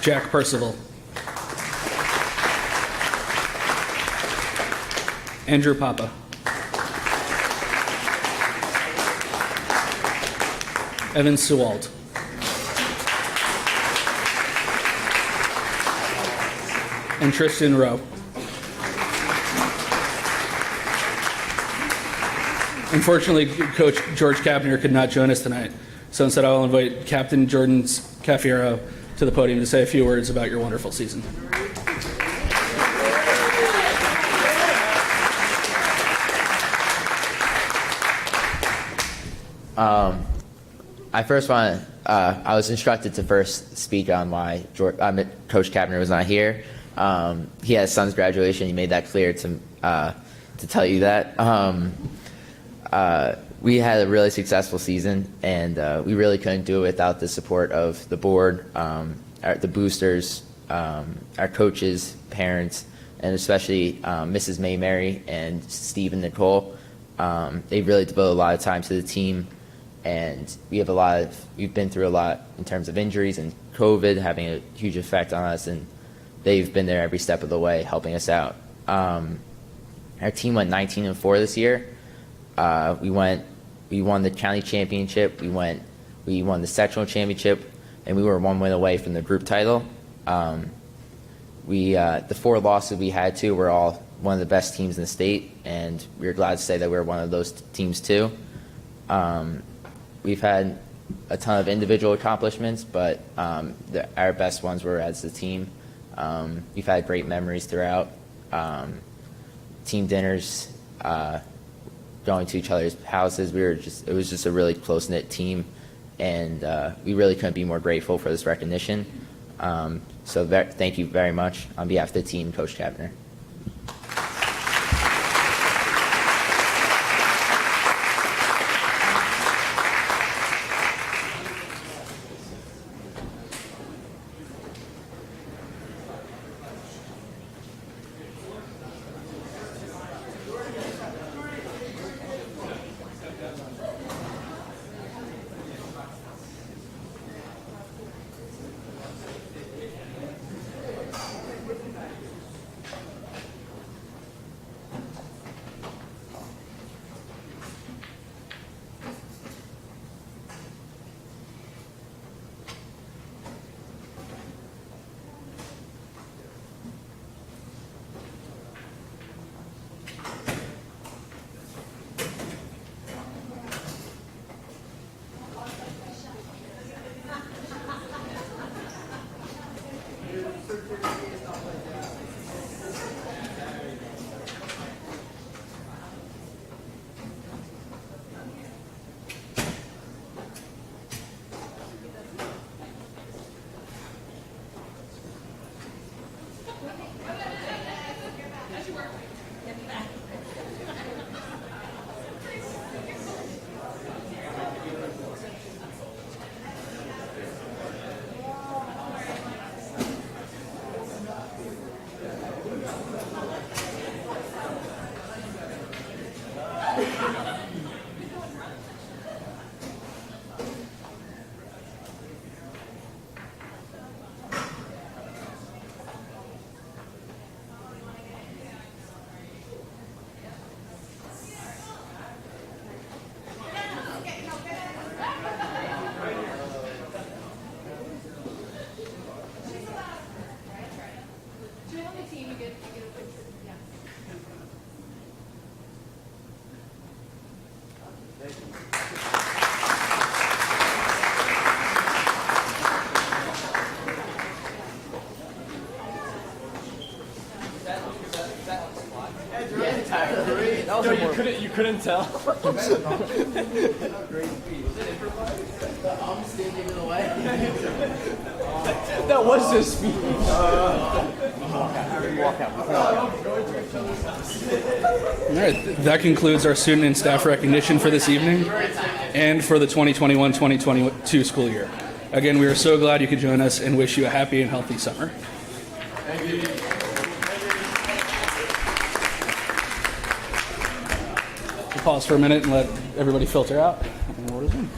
Jack Percival. Andrew Papa. Evan Sewald. And Tristan Rowe. Unfortunately, Coach George Kapner could not join us tonight, so instead I will invite Captain Jordan Cafiero to the podium to say a few words about your wonderful season. I first want to, I was instructed to first speak on why Coach Kapner was not here. He had his son's graduation. He made that clear to tell you that. We had a really successful season, and we really couldn't do it without the support of the board, the boosters, our coaches, parents, and especially Mrs. May Mary and Steve and Nicole. They really devoted a lot of time to the team, and we've been through a lot in terms of injuries and COVID having a huge effect on us, and they've been there every step of the way helping us out. Our team went 19-4 this year. We won the county championship. We won the sectional championship, and we were 1 win away from the group title. The 4 losses we had too were all one of the best teams in the state, and we were glad to say that we were one of those teams too. We've had a ton of individual accomplishments, but our best ones were as a team. We've had great memories throughout. Team dinners, going to each other's houses. It was just a really close-knit team, and we really couldn't be more grateful for this recognition. So thank you very much on behalf of the team, Coach Kapner. No, you couldn't tell. I'm standing in the way. That was his speech. All right, that concludes our student and staff recognition for this evening and for the 2021-2022 school year. Again, we are so glad you could join us and wish you a happy and healthy summer. Thank you. We'll pause for a minute and let everybody filter out. And we'll resume.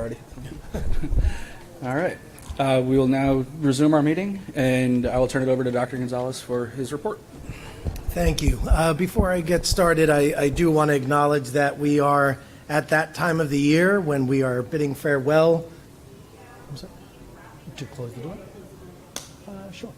already. All right. We will now resume our meeting, and I will turn it over to Dr. Gonzalez for his report. Thank you. Before I get started, I do want to acknowledge that we are at that time of the year when we are bidding farewell. I'm sorry. Would you close the door? Sure.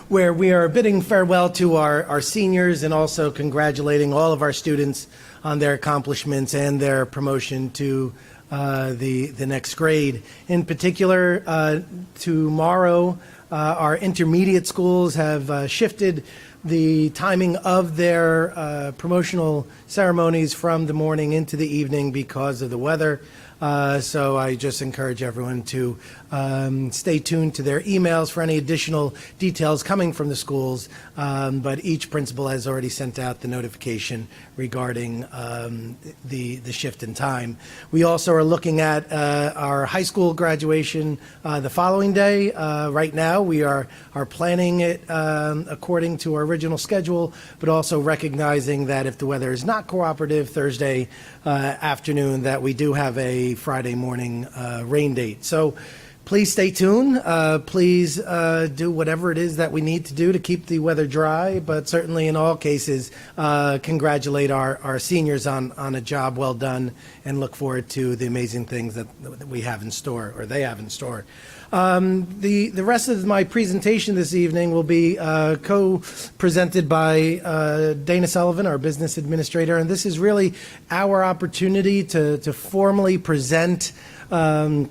Where we are bidding farewell to our seniors and also congratulating all of our students on their accomplishments and their promotion to the next grade. In particular, tomorrow, our intermediate schools have shifted the timing of their promotional ceremonies from the morning into the evening because of the weather. So I just encourage everyone to stay tuned to their emails for any additional details coming from the schools. But each principal has already sent out the notification regarding the shift in time. We also are looking at our high school graduation the following day. Right now, we are planning it according to our original schedule, but also recognizing that if the weather is not cooperative Thursday afternoon, that we do have a Friday morning rain date. So please stay tuned. Please do whatever it is that we need to do to keep the weather dry, but certainly in all cases, congratulate our seniors on a job well done and look forward to the amazing things that we have in store, or they have in store. The rest of my presentation this evening will be co-presented by Dana Sullivan, our business administrator, and this is really our opportunity to formally present an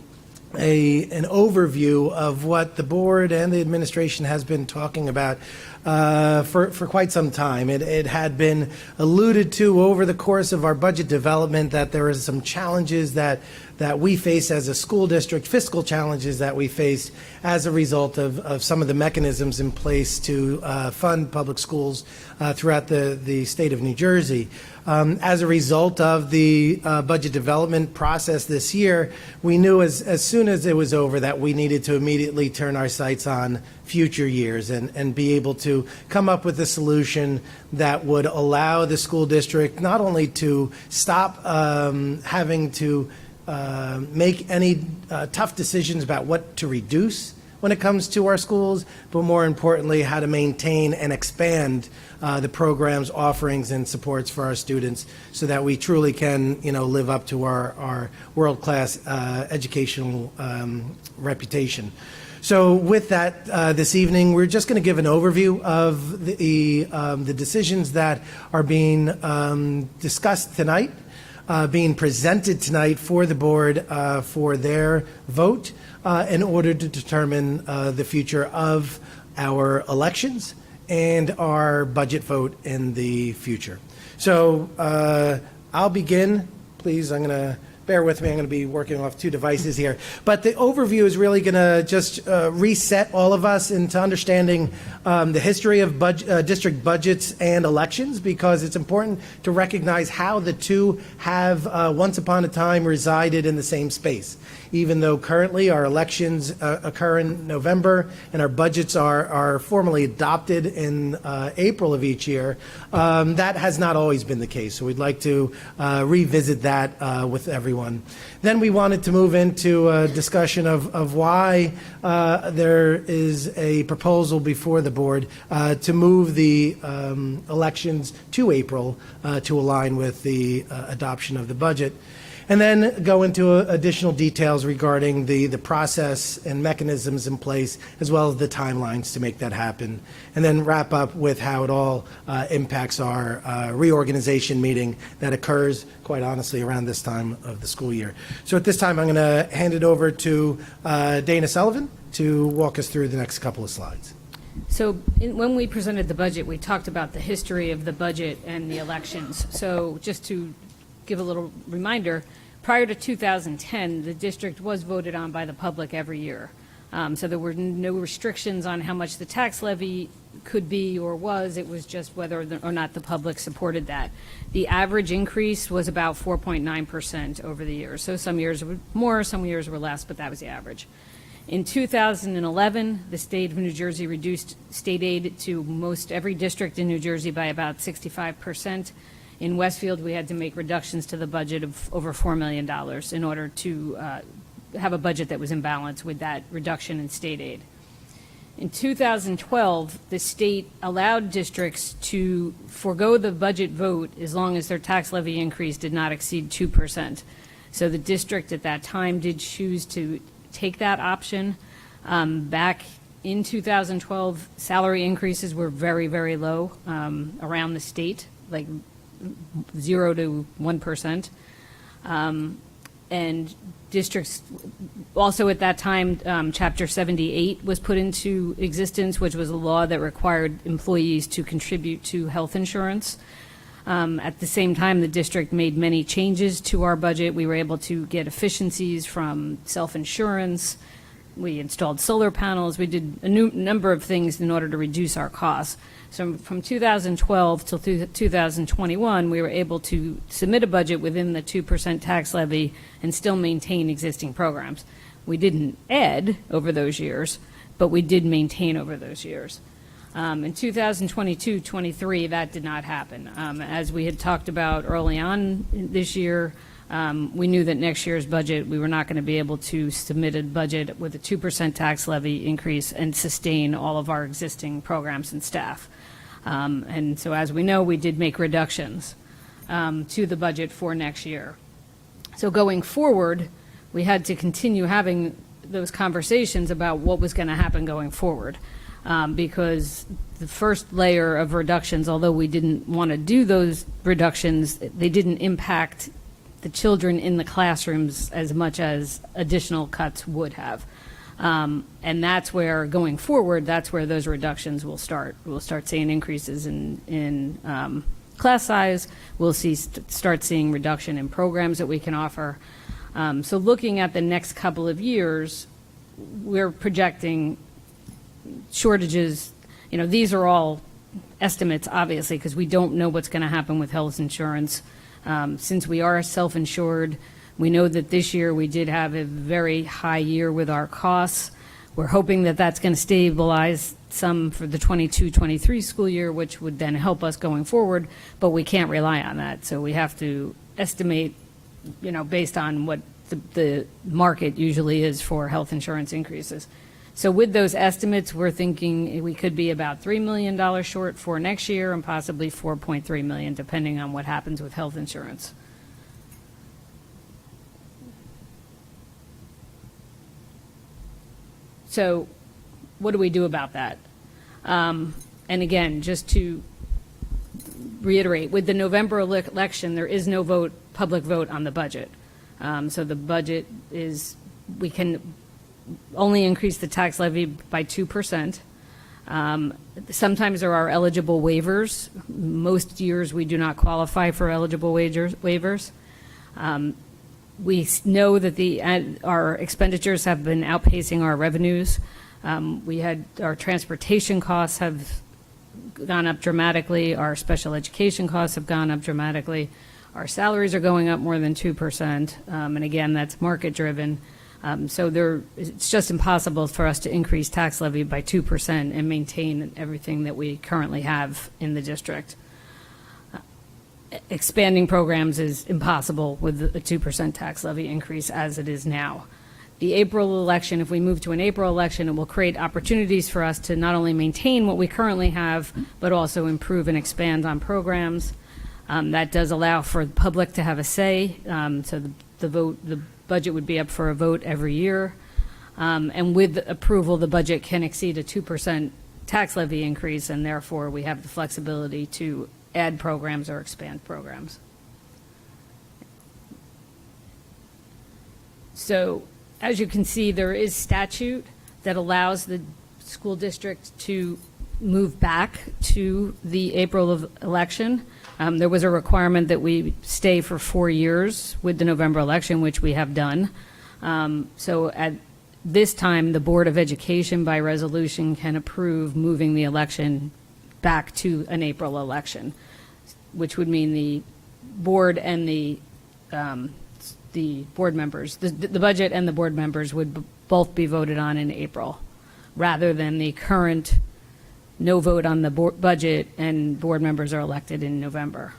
overview of what the board and the administration has been talking about for quite some time. It had been alluded to over the course of our budget development that there is some challenges that we face as a school district, fiscal challenges that we face as a result of some of the mechanisms in place to fund public schools throughout the state of New Jersey. As a result of the budget development process this year, we knew as soon as it was over that we needed to immediately turn our sights on future years and be able to come up with a solution that would allow the school district not only to stop having to make any tough decisions about what to reduce when it comes to our schools, but more importantly, how to maintain and expand the programs, offerings, and supports for our students so that we truly can, live up to our world-class educational reputation. So with that, this evening, we're just going to give an overview of the decisions that are being discussed tonight, being presented tonight for the board for their vote in order to determine the future of our elections and our budget vote in the future. So I'll begin. Please, I'm going to bear with me. I'm going to be working off two devices here. But the overview is really going to just reset all of us into understanding the history of district budgets and elections, because it's important to recognize how the two have once upon a time resided in the same space. Even though currently our elections occur in November and our budgets are formally adopted in April of each year, that has not always been the case. So we'd like to revisit that with everyone. Then we wanted to move into a discussion of why there is a proposal before the board to move the elections to April to align with the adoption of the budget. And then go into additional details regarding the process and mechanisms in place, as well as the timelines to make that happen. And then wrap up with how it all impacts our reorganization meeting that occurs, quite honestly, around this time of the school year. So at this time, I'm going to hand it over to Dana Sullivan to walk us through the next couple of slides. So when we presented the budget, we talked about the history of the budget and the elections. So just to give a little reminder, prior to 2010, the district was voted on by the public every year. So there were no restrictions on how much the tax levy could be or was. It was just whether or not the public supported that. The average increase was about 4.9% over the years. So some years were more, some years were less, but that was the average. In 2011, the state of New Jersey reduced state aid to most every district in New Jersey by about 65%. In Westfield, we had to make reductions to the budget of over $4 million in order to have a budget that was in balance with that reduction in state aid. In 2012, the state allowed districts to forego the budget vote as long as their tax levy increase did not exceed 2%. So the district at that time did choose to take that option. Back in 2012, salary increases were very, very low around the state, like 0 to 1%. And districts, also at that time, Chapter 78 was put into existence, which was a law that required employees to contribute to health insurance. At the same time, the district made many changes to our budget. We were able to get efficiencies from self-insurance. We installed solar panels. We did a number of things in order to reduce our costs. So from 2012 till 2021, we were able to submit a budget within the 2% tax levy and still maintain existing programs. We didn't add over those years, but we did maintain over those years. In 2022-23, that did not happen. As we had talked about early on this year, we knew that next year's budget, we were not going to be able to submit a budget with a 2% tax levy increase and sustain all of our existing programs and staff. And so as we know, we did make reductions to the budget for next year. So going forward, we had to continue having those conversations about what was going to happen going forward. Because the first layer of reductions, although we didn't want to do those reductions, they didn't impact the children in the classrooms as much as additional cuts would have. And that's where, going forward, that's where those reductions will start. We'll start seeing increases in class size. We'll start seeing reduction in programs that we can offer. So looking at the next couple of years, we're projecting shortages. You know, these are all estimates, obviously, because we don't know what's going to happen with health insurance. Since we are self-insured, we know that this year we did have a very high year with our costs. We're hoping that that's going to stabilize some for the 22-23 school year, which would then help us going forward, but we can't rely on that. So we have to estimate, you know, based on what the market usually is for health insurance increases. So with those estimates, we're thinking we could be about $3 million short for next year and possibly $4.3 million, depending on what happens with health insurance. So what do we do about that? And again, just to reiterate, with the November election, there is no vote, public vote on the budget. So the budget is, we can only increase the tax levy by 2%. Sometimes there are eligible waivers. Most years we do not qualify for eligible waivers. We know that our expenditures have been outpacing our revenues. Our transportation costs have gone up dramatically. Our special education costs have gone up dramatically. Our salaries are going up more than 2%. And again, that's market driven. So it's just impossible for us to increase tax levy by 2% and maintain everything that we currently have in the district. Expanding programs is impossible with a 2% tax levy increase as it is now. The April election, if we move to an April election, it will create opportunities for us to not only maintain what we currently have, but also improve and expand on programs. That does allow for the public to have a say. So the budget would be up for a vote every year. And with approval, the budget can exceed a 2% tax levy increase, and therefore we have the flexibility to add programs or expand programs. So as you can see, there is statute that allows the school district to move back to the April election. There was a requirement that we stay for 4 years with the November election, which we have done. So at this time, the Board of Education by resolution can approve moving the election back to an April election, which would mean the board and the board members, the budget and the board members would both be voted on in April, rather than the current no vote on the budget and board members are elected in November.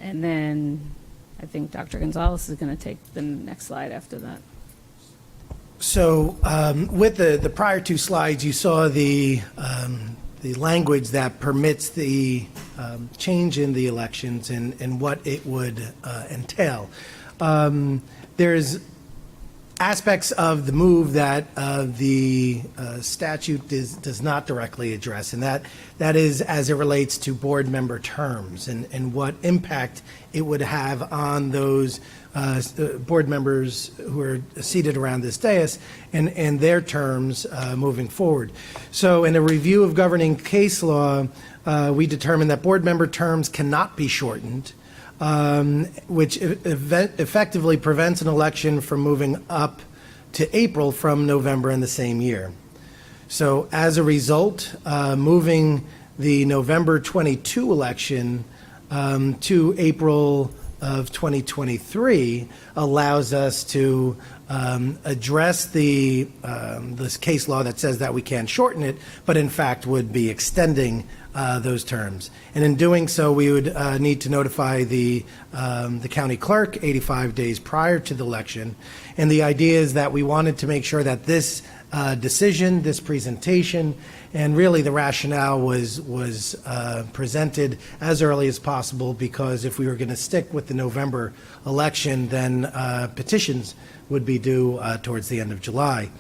And then I think Dr. Gonzalez is going to take the next slide after that. So with the prior two slides, you saw the language that permits the change in the elections and what it would entail. There's aspects of the move that the statute does not directly address, and that is as it relates to board member terms and what impact it would have on those board members who are seated around this dais and their terms moving forward. So in a review of governing case law, we determined that board member terms cannot be shortened, which effectively prevents an election from moving up to April from November in the same year. So as a result, moving the November 22 election to April of 2023 allows us to address this case law that says that we can't shorten it, but in fact would be extending those terms. And in doing so, we would need to notify the county clerk 85 days prior to the election. And the idea is that we wanted to make sure that this decision, this presentation, and really the rationale was presented as early as possible, because if we were going to stick with the November election, then petitions would be due towards the end of July.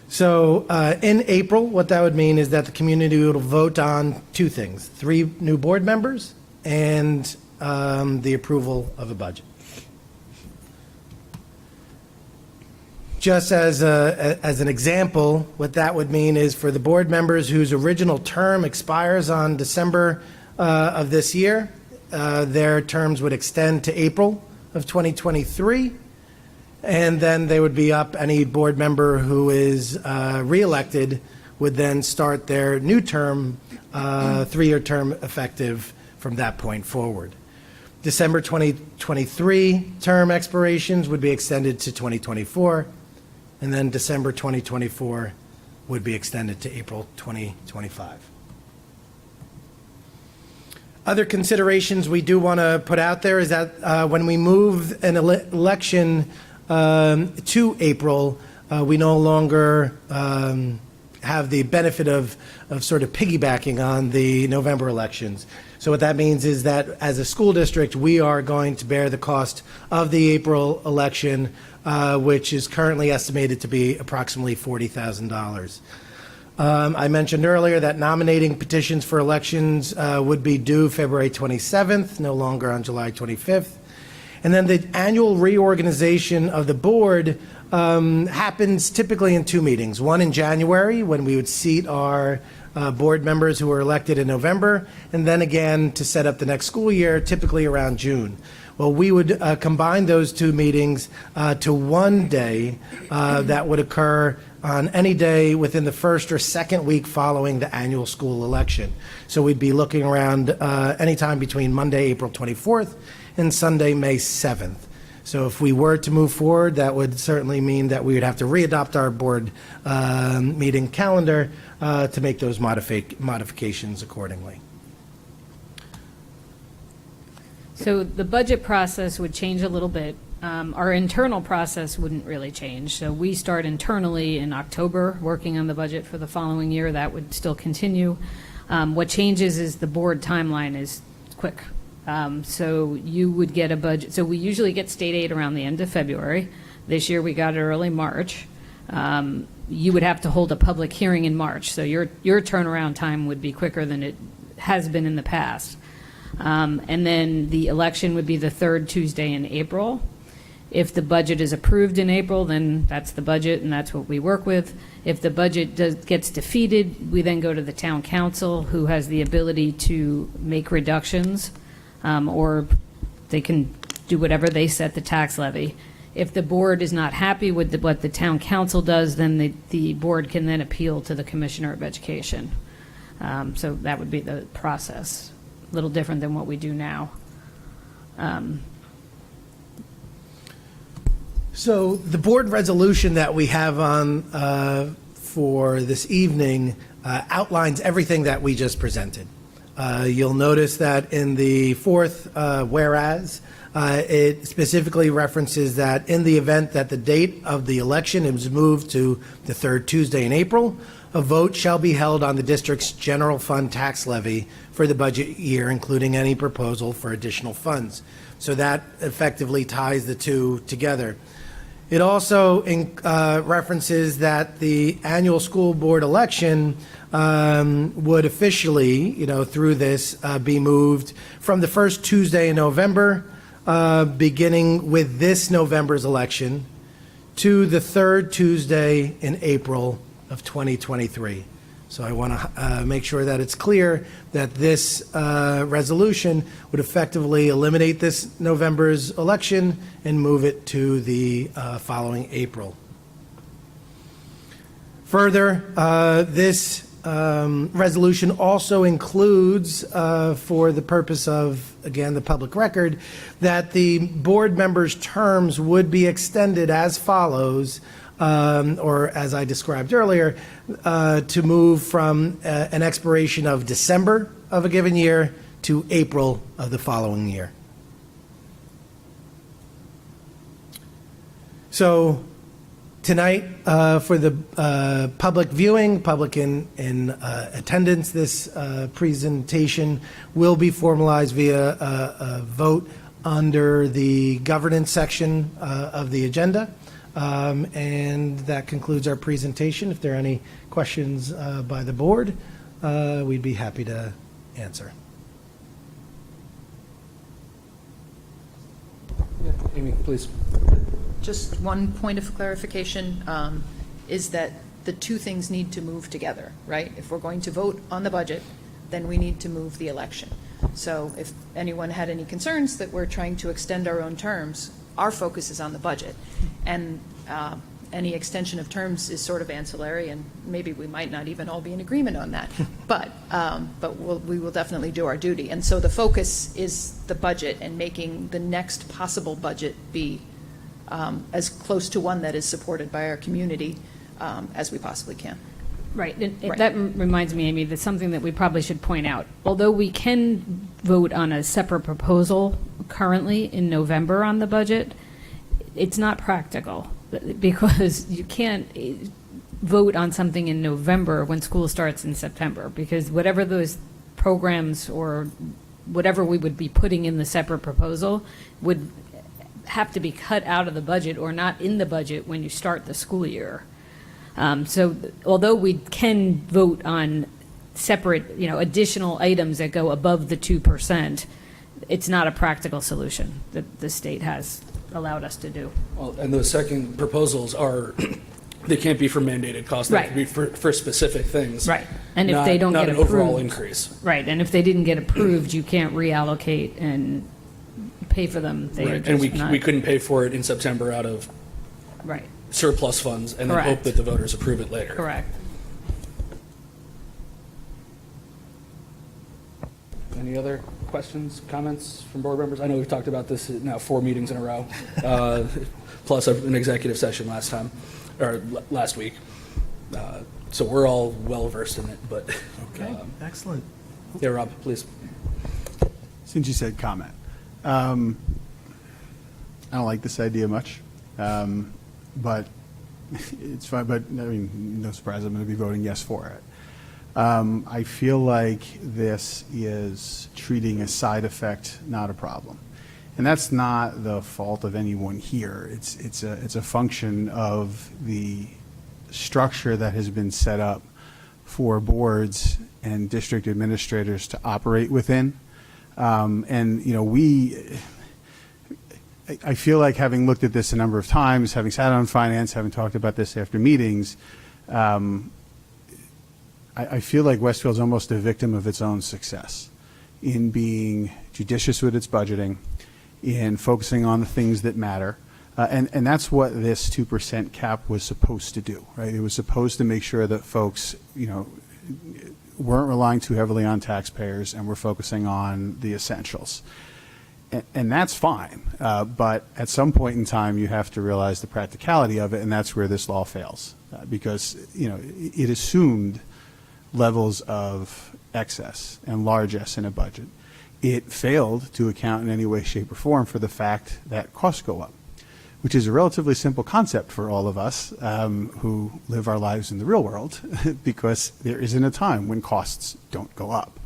So in April, what that would mean is that the community will vote on two things: 3 new board members and the approval of a budget. Just as an example, what that would mean is for the board members whose original term expires on December of this year, their terms would extend to April of 2023, and then they would be up. Any board member who is reelected would then start their new term, 3-year term effective from that point forward. December 2023 term expirations would be extended to 2024, and then December 2024 would be extended to April 2025. Other considerations we do want to put out there is that when we move an election to April, we no longer have the benefit of sort of piggybacking on the November elections. So what that means is that as a school district, we are going to bear the cost of the April election, which is currently estimated to be approximately $40,000. I mentioned earlier that nominating petitions for elections would be due February 27th, no longer on July 25th. And then the annual reorganization of the board happens typically in 2 meetings. One in January, when we would seat our board members who were elected in November, and then again to set up the next school year, typically around June. Well, we would combine those 2 meetings to one day that would occur on any day within the first or second week following the annual school election. So we'd be looking around anytime between Monday, April 24th and Sunday, May 7th. So if we were to move forward, that would certainly mean that we would have to readopt our board meeting calendar to make those modifications accordingly. So the budget process would change a little bit. Our internal process wouldn't really change. So we start internally in October working on the budget for the following year. That would still continue. What changes is the board timeline is quick. So you would get a budget. So we usually get state aid around the end of February. This year we got it early March. You would have to hold a public hearing in March. So your turnaround time would be quicker than it has been in the past. And then the election would be the 3rd Tuesday in April. If the budget is approved in April, then that's the budget and that's what we work with. If the budget gets defeated, we then go to the town council, who has the ability to make reductions, or they can do whatever they set the tax levy. If the board is not happy with what the town council does, then the board can then appeal to the Commissioner of Education. So that would be the process. A little different than what we do now. So the board resolution that we have on for this evening outlines everything that we just presented. You'll notice that in the fourth whereas, it specifically references that in the event that the date of the election is moved to the third Tuesday in April, a vote shall be held on the district's general fund tax levy for the budget year, including any proposal for additional funds. So that effectively ties the two together. It also references that the annual school board election would officially, through this, be moved from the first Tuesday in November, beginning with this November's election, to the third Tuesday in April of 2023. So I want to make sure that it's clear that this resolution would effectively eliminate this November's election and move it to the following April. Further, this resolution also includes, for the purpose of, again, the public record, that the board members' terms would be extended as follows, or as I described earlier, to move from an expiration of December of a given year to April of the following year. So tonight, for the public viewing, public in attendance, this presentation will be formalized via a vote under the governance section of the agenda. And that concludes our presentation. If there are any questions by the board, we'd be happy to answer. Yeah, Amy, please. Just one point of clarification is that the two things need to move together, right? If we're going to vote on the budget, then we need to move the election. So if anyone had any concerns that we're trying to extend our own terms, our focus is on the budget. And any extension of terms is sort of ancillary, and maybe we might not even all be in agreement on that. But we will definitely do our duty. And so the focus is the budget and making the next possible budget be as close to one that is supported by our community as we possibly can. Right. And that reminds me, Amy, that's something that we probably should point out. Although we can vote on a separate proposal currently in November on the budget, it's not practical because you can't vote on something in November when school starts in September, because whatever those programs or whatever we would be putting in the separate proposal would have to be cut out of the budget or not in the budget when you start the school year. So although we can vote on separate, additional items that go above the 2%, it's not a practical solution that the state has allowed us to do. Well, and those second proposals they can't be for mandated costs. They Right. have to be for specific things. Right. And if they don't not get an approved. overall increase. Right. And if they didn't get approved, you can't reallocate and pay for them. They are Right. And just not- we couldn't pay for it in September out of Right. surplus funds and then hope Correct. that the voters approve it later. Correct. Any other questions, comments from board members? I know we've talked about this now 4 meetings in a row, plus an executive session last week. So we're all well versed in it, but. Okay, excellent. Yeah, Rob, please. Since you said comment, I don't like this idea much, but it's fine. But I mean, no surprise, I'm going to be voting yes for it. I feel like this is treating a side effect, not a problem, and that's not the fault of anyone here. It's a function of the structure that has been set up for boards and district administrators to operate within. And I feel like, having looked at this a number of times, having sat on finance, having talked about this after meetings, I feel like Westfield's almost a victim of its own success in being judicious with its budgeting, in focusing on the things that matter. And that's what this 2% cap was supposed to do, right? It was supposed to make sure that folks, weren't relying too heavily on taxpayers and were focusing on the essentials. And that's fine. But at some point in time, you have to realize the practicality of it, and that's where this law fails. Because, it assumed levels of excess and largesse in a budget, it failed to account in any way, shape, or form for the fact that costs go up, which is a relatively simple concept for all of us who live our lives in the real world, because there isn't a time when costs don't go up.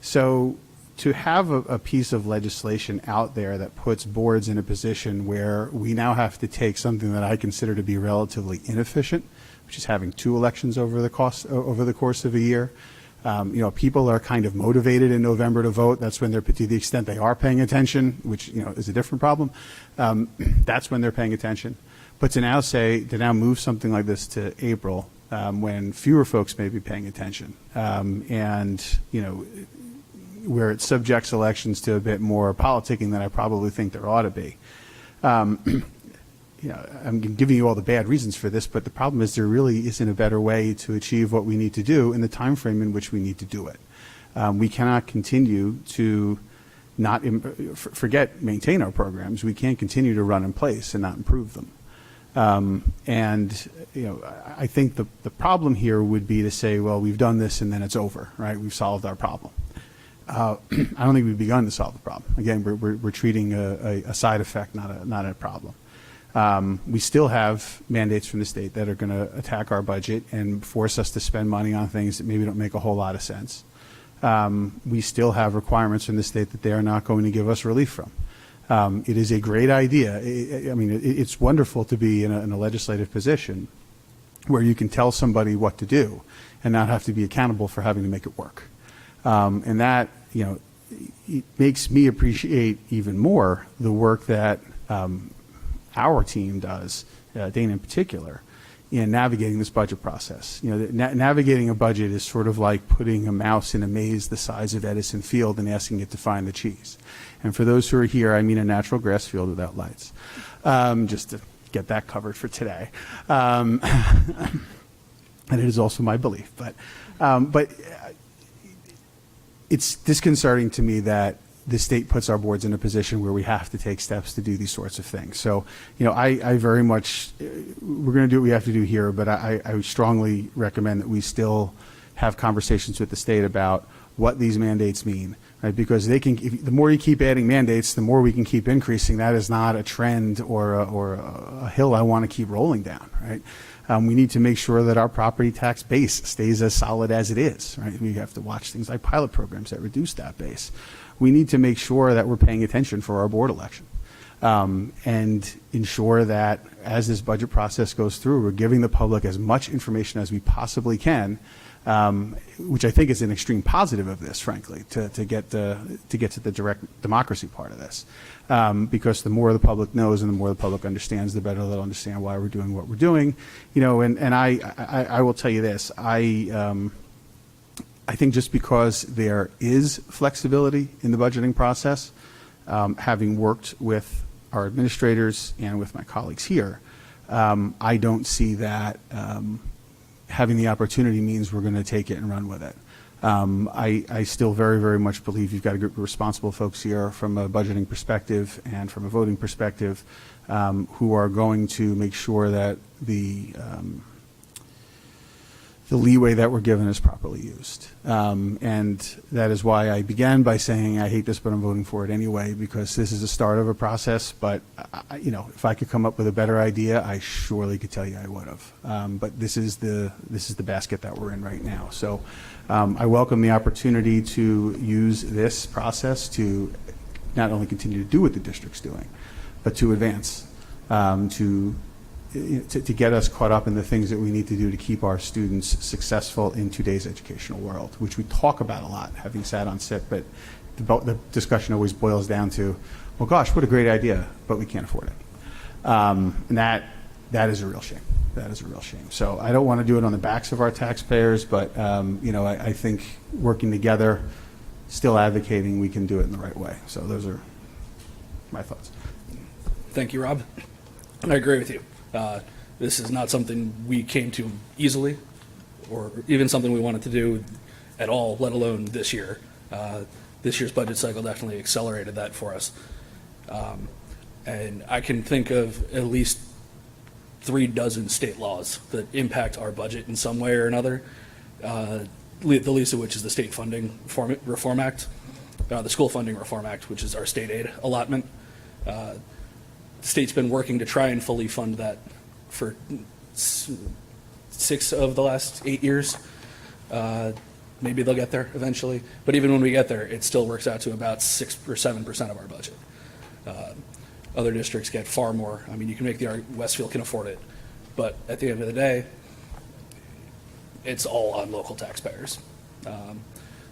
So to have a piece of legislation out there that puts boards in a position where we now have to take something that I consider to be relatively inefficient, which is having 2 elections over the course of a year. People are kind of motivated in November to vote. That's when they're, to the extent they are paying attention, which is a different problem. That's when they're paying attention. But to now move something like this to April, when fewer folks may be paying attention, and where it subjects elections to a bit more politicking than I probably think there ought to be. I'm giving you all the bad reasons for this, but the problem is there really isn't a better way to achieve what we need to do in the time frame in which we need to do it. We cannot continue to not maintain our programs. We can't continue to run in place and not improve them. I think the problem here would be to say, well, we've done this and then it's over, right? We've solved our problem. I don't think we've begun to solve the problem. Again, we're treating a side effect, not a problem. We still have mandates from the state that are going to attack our budget and force us to spend money on things that maybe don't make a whole lot of sense. We still have requirements from the state that they are not going to give us relief from. It is a great idea. It's wonderful to be in a legislative position where you can tell somebody what to do and not have to be accountable for having to make it work. And that, it makes me appreciate even more the work that our team does, Dana in particular, in navigating this budget process. Navigating a budget is sort of like putting a mouse in a maze the size of Edison Field and asking it to find the cheese. And for those who are here, I mean a natural grass field without lights, just to get that covered for today. And it is also my belief. But it's disconcerting to me that the state puts our boards in a position where we have to take steps to do these sorts of things. So, I very much, we're going to do what we have to do here, but I strongly recommend that we still have conversations with the state about what these mandates mean, right? Because the more you keep adding mandates, the more we can keep increasing. That is not a trend or a hill I want to keep rolling down, right? We need to make sure that our property tax base stays as solid as it is, right? We have to watch things like pilot programs that reduce that base. We need to make sure that we're paying attention for our board election, and ensure that as this budget process goes through, we're giving the public as much information as we possibly can, which I think is an extreme positive of this, frankly, to get to the direct democracy part of this, because the more the public knows and the more the public understands, the better they'll understand why we're doing what we're doing. And I will tell you this, I think just because there is flexibility in the budgeting process, having worked with our administrators and with my colleagues here, I don't see that having the opportunity means we're going to take it and run with it. I still very, very much believe you've got a group of responsible folks here from a budgeting perspective and from a voting perspective, who are going to make sure that the leeway that we're given is properly used. And that is why I began by saying I hate this, but I'm voting for it anyway, because this is the start of a process. But, if I could come up with a better idea, I surely could tell you I would have. But this is the basket that we're in right now. So I welcome the opportunity to use this process to not only continue to do what the district's doing, but to advance, to get us caught up in the things that we need to do to keep our students successful in today's educational world, which we talk about a lot, having sat on SIT, but the discussion always boils down to, well, gosh, what a great idea, but we can't afford it. And that is a real shame. That is a real shame. So I don't want to do it on the backs of our taxpayers, but I think working together, still advocating, we can do it in the right way. So those are my thoughts. Thank you, Rob. I agree with you. This is not something we came to easily, or even something we wanted to do at all, let alone this year. This year's budget cycle definitely accelerated that for us. And I can think of at least 36 state laws that impact our budget in some way or another. the least of which is the State Funding Reform Act, the School Funding Reform Act, which is our state aid allotment. The state's been working to try and fully fund that for 6 of the last 8 years. Maybe they'll get there eventually, but even when we get there, it still works out to about 6 or 7% of our budget. Other districts get far more. I mean, you can make the argument Westfield can afford it, but at the end of the day, it's all on local taxpayers.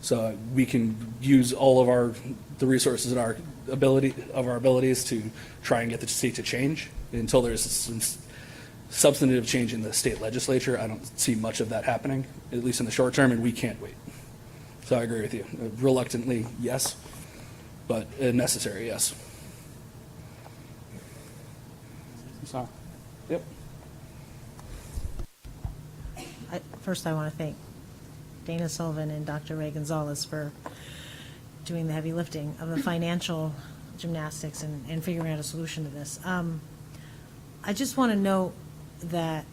So we can use all of the resources and our abilities to try and get the state to change. Until there's some substantive change in the state legislature, I don't see much of that happening, at least in the short term, and we can't wait. So I agree with you. Reluctantly, yes, but necessary, yes. Sorry. Yep. First, I want to thank Dana Sullivan and Dr. Ray Gonzalez for doing the heavy lifting of the financial gymnastics and figuring out a solution to this. I just want to note that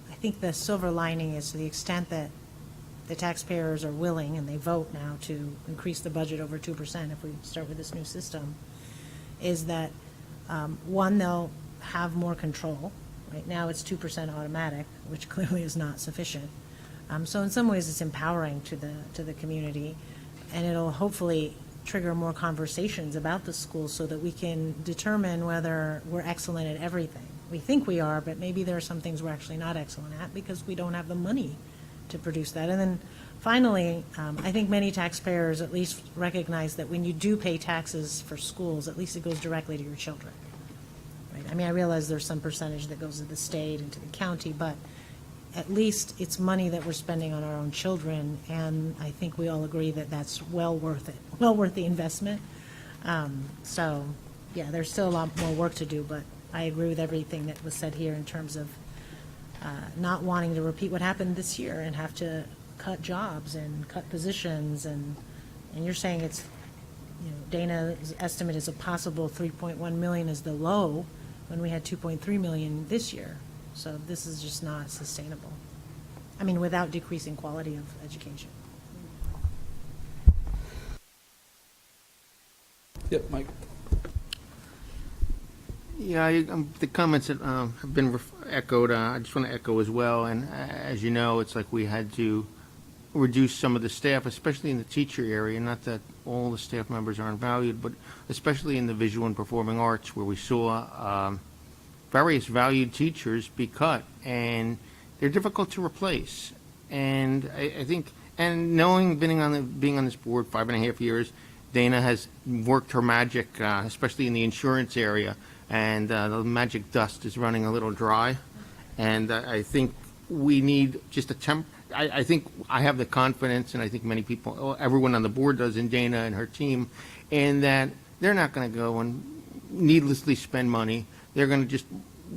I think the silver lining is to the extent that the taxpayers are willing, and they vote now to increase the budget over 2% if we start with this new system, is that, one, they'll have more control. Right now it's 2% automatic, which clearly is not sufficient. So in some ways it's empowering to the community, and it'll hopefully trigger more conversations about the school so that we can determine whether we're excellent at everything. We think we are, but maybe there are some things we're actually not excellent at because we don't have the money to produce that. And then finally, I think many taxpayers at least recognize that when you do pay taxes for schools, at least it goes directly to your children. Right? I mean, I realize there's some percentage that goes to the state and to the county, but at least it's money that we're spending on our own children, and I think we all agree that that's well worth it, well worth the investment. So, yeah, there's still a lot more work to do, but I agree with everything that was said here in terms of not wanting to repeat what happened this year and have to cut jobs and cut positions, and you're saying it's, you know, Dana's estimate is a possible 3.1 million is the low when we had 2.3 million this year. So this is just not sustainable. I mean, without decreasing quality of education. Yep, Mike. Yeah, the comments that have been echoed, I just want to echo as well. And as you know, it's like we had to reduce some of the staff, especially in the teacher area. Not that all the staff members aren't valued, but especially in the visual and performing arts, where we saw various valued teachers be cut, and they're difficult to replace. And I think, and knowing, being on this board 5.5 years, Dana has worked her magic, especially in the insurance area, and the magic dust is running a little dry. And I think we need just I think I have the confidence, and I think many people, everyone on the board does, in Dana and her team, in that they're not going to go and needlessly spend money. They're going to just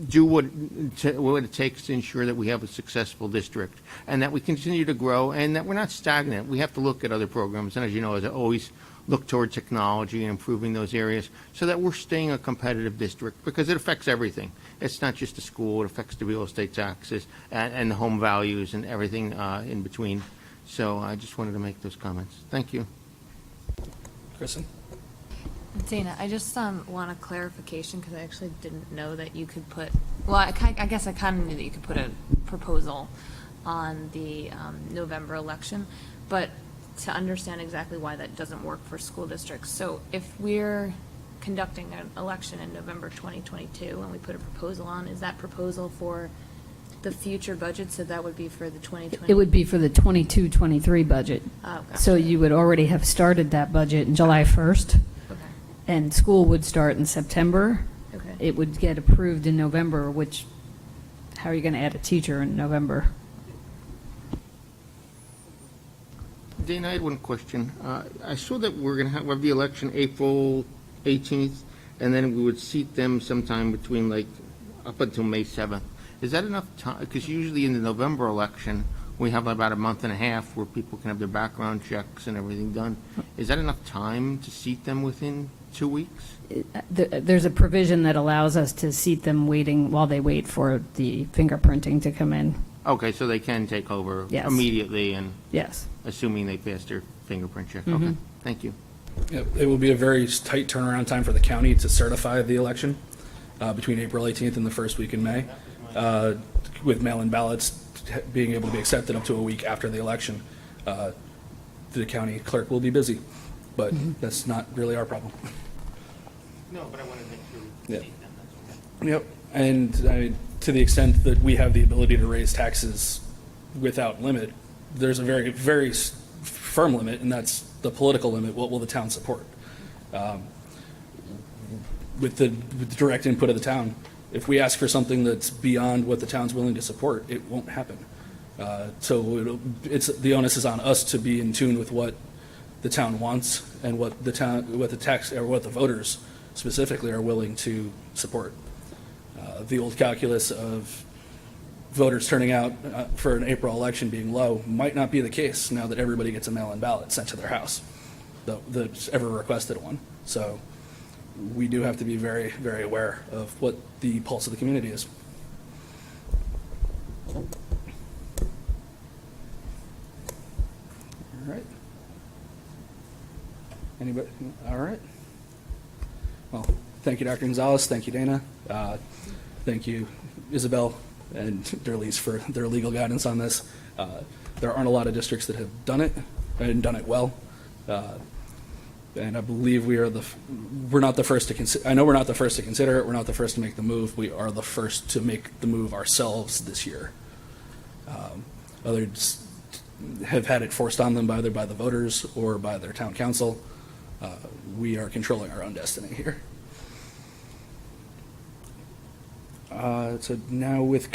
do what it takes to ensure that we have a successful district and that we continue to grow and that we're not stagnant. We have to look at other programs, and as you know, as I always look toward technology and improving those areas so that we're staying a competitive district, because it affects everything. It's not just the school, it affects the real estate taxes and the home values and everything in between. So I just wanted to make those comments. Thank you. Kristen? Dana, I just want a clarification because I actually didn't know that you could put, well, I guess I kind of knew that you could put a proposal on the November election, but to understand exactly why that doesn't work for school districts. So if we're conducting an election in November 2022 and we put a proposal on, is that proposal for the future budget? So that would be for the 2020? It would be for the 22-23 budget. Oh, gotcha. So you would already have started that budget in July 1st. Okay. And school would start in September. Okay. It would get approved in November, which, how are you going to add a teacher in November? Dana, I had one question. I saw that we're going to have the election April 18th, and then we would seat them sometime between, like, up until May 7th. Is that enough time? Because usually in the November election, we have about a month and a half where people can have their background checks and everything done. Is that enough time to seat them within 2 weeks? There's a provision that allows us to seat them waiting while they wait for the fingerprinting to come in. Okay, so they can take over Yes. immediately and. Yes. Assuming they pass their fingerprint check. Mhm. Okay, thank you. Yep, it will be a very tight turnaround time for the county to certify the election between April 18th and the first week in May, with mail-in ballots being able to be accepted up to a week after the election. The county clerk will be busy, but that's not really our problem. No, but I wanted to make sure. Yep. Yep, and to the extent that we have the ability to raise taxes without limit, there's a very, very firm limit, and that's the political limit. What will the town support? With the direct input of the town, if we ask for something that's beyond what the town's willing to support, it won't happen. So the onus is on us to be in tune with what the town wants and what the voters specifically are willing to support. The old calculus of voters turning out for an April election being low might not be the case now that everybody gets a mail-in ballot sent to their house that's ever requested one. So we do have to be very, very aware of what the pulse of the community is. All right. Anybody? All right. Well, thank you, Dr. Gonzalez. Thank you, Dana. Thank you, Isabel and Derlise, for their legal guidance on this. There aren't a lot of districts that have done it and done it well. And I believe we're not the first to consider. I know we're not the first to consider it. We're not the first to make the move. We are the first to make the move ourselves this year. Others have had it forced on them either by the voters or by their town council. We are controlling our own destiny here. So now if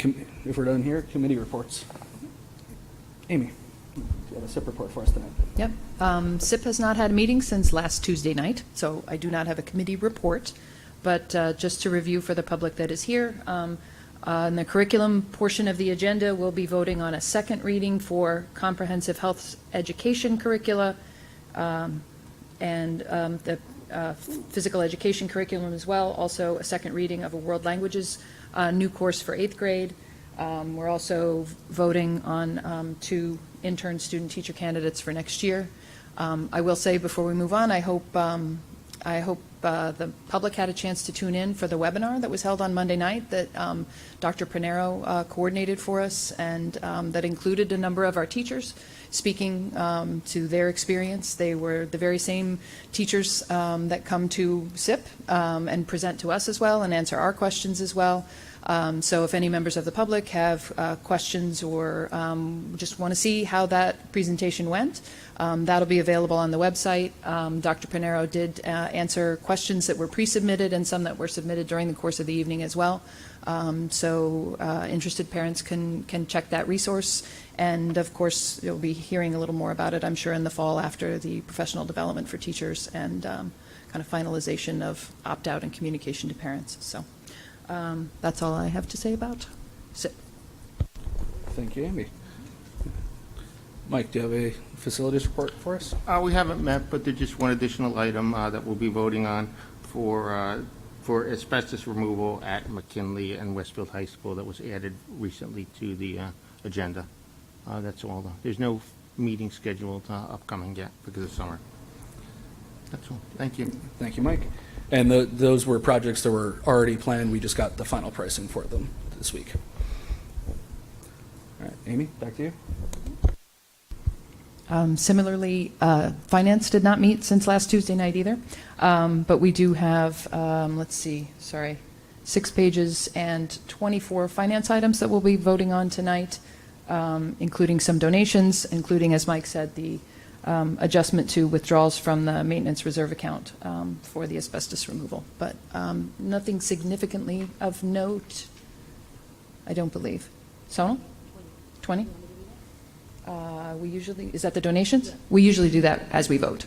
we're done here, committee reports. Amy, you have a SIP report for us tonight. Yep. SIP has not had a meeting since last Tuesday night, so I do not have a committee report. But just to review for the public that is here, in the curriculum portion of the agenda, we'll be voting on a second reading for comprehensive health education curricula and the physical education curriculum as well. Also, a second reading of a world languages new course for 8th grade. We're also voting on 2 intern student teacher candidates for next year. I will say before we move on, I hope the public had a chance to tune in for the webinar that was held on Monday night that Dr. Pinero coordinated for us, and that included a number of our teachers speaking to their experience. They were the very same teachers that come to SIP and present to us as well and answer our questions as well. So if any members of the public have questions or just want to see how that presentation went, that'll be available on the website. Dr. Pinero did answer questions that were pre-submitted and some that were submitted during the course of the evening as well. So interested parents can check that resource. And of course, you'll be hearing a little more about it, I'm sure, in the fall after the professional development for teachers and kind of finalization of opt-out and communication to parents. So. That's all I have to say about SIP. Thank you, Amy. Mike, do you have a facilities report for us? We haven't met, but there's just one additional item that we'll be voting on for asbestos removal at McKinley and Westfield High School that was added recently to the agenda. That's all. There's no meeting scheduled upcoming yet because of summer. That's all. Thank you. Thank you, Mike. And those were projects that were already planned. We just got the final pricing for them this week. All right, Amy, back to you. Similarly, finance did not meet since last Tuesday night either. But we do have, 6 pages and 24 finance items that we'll be voting on tonight, including some donations, including, as Mike said, the adjustment to withdrawals from the maintenance reserve account for the asbestos removal. But nothing significantly of note, I don't believe. Sonal? 20? We usually, is that the donations? We usually do that as we vote.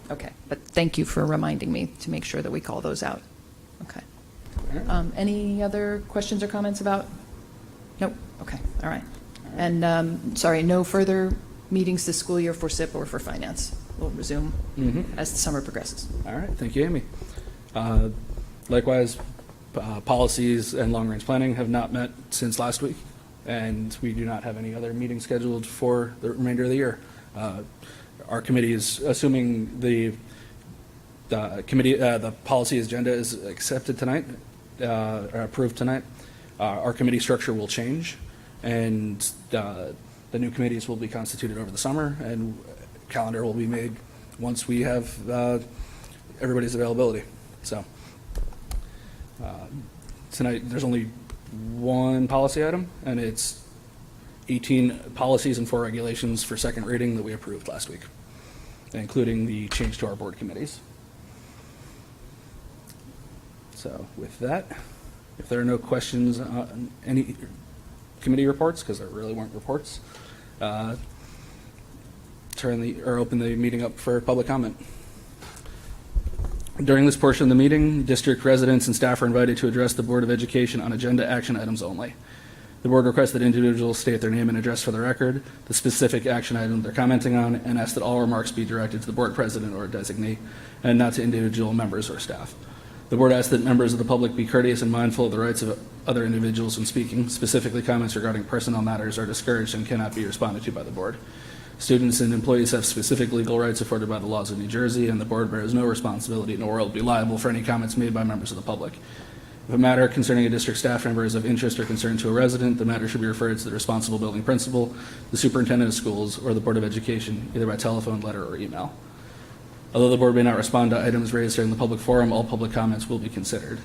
Okay, but thank you for reminding me to make sure that we call those out. Okay. Any other questions or comments about? Nope. Okay, all right. And no further meetings this school year for SIP or for finance. We'll resume as the summer progresses. All right, thank you, Amy. Likewise, policies and long-range planning have not met since last week. and we do not have any other meetings scheduled for the remainder of the year. Our committee is assuming the policy agenda is accepted tonight, or approved tonight. Our committee structure will change, and the new committees will be constituted over the summer, and calendar will be made once we have everybody's availability. So tonight there's only one policy item, and it's 18 policies and 4 regulations for second reading that we approved last week, including the change to our board committees. So with that, if there are no questions on any committee reports, because there really weren't reports, open the meeting up for public comment. During this portion of the meeting, district residents and staff are invited to address the Board of Education on agenda action items only. The board requests that individuals state their name and address for the record, the specific action item they're commenting on, and asks that all remarks be directed to the board president or designee, and not to individual members or staff. The board asks that members of the public be courteous and mindful of the rights of other individuals when speaking. Specifically, comments regarding personnel matters are discouraged and cannot be responded to by the board. Students and employees have specific legal rights afforded by the laws of New Jersey, and the board bears no responsibility nor will be liable for any comments made by members of the public. If a matter concerning a district staff member is of interest or concern to a resident, the matter should be referred to the responsible building principal, the superintendent of schools, or the Board of Education, either by telephone, letter, or email. Although the board may not respond to items raised during the public forum, all public comments will be considered.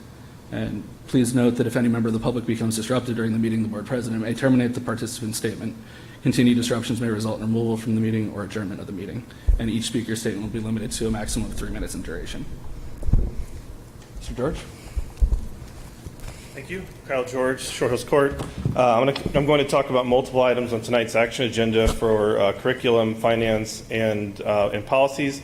And please note that if any member of the public becomes disrupted during the meeting, the board president may terminate the participant's statement. Continued disruptions may result in removal from the meeting or adjournment of the meeting, and each speaker's statement will be limited to a maximum of 3 minutes in duration. Mr. George? Thank you. Kyle George, Short Hills Court. I'm going to talk about multiple items on tonight's action agenda for curriculum, finance, and policies.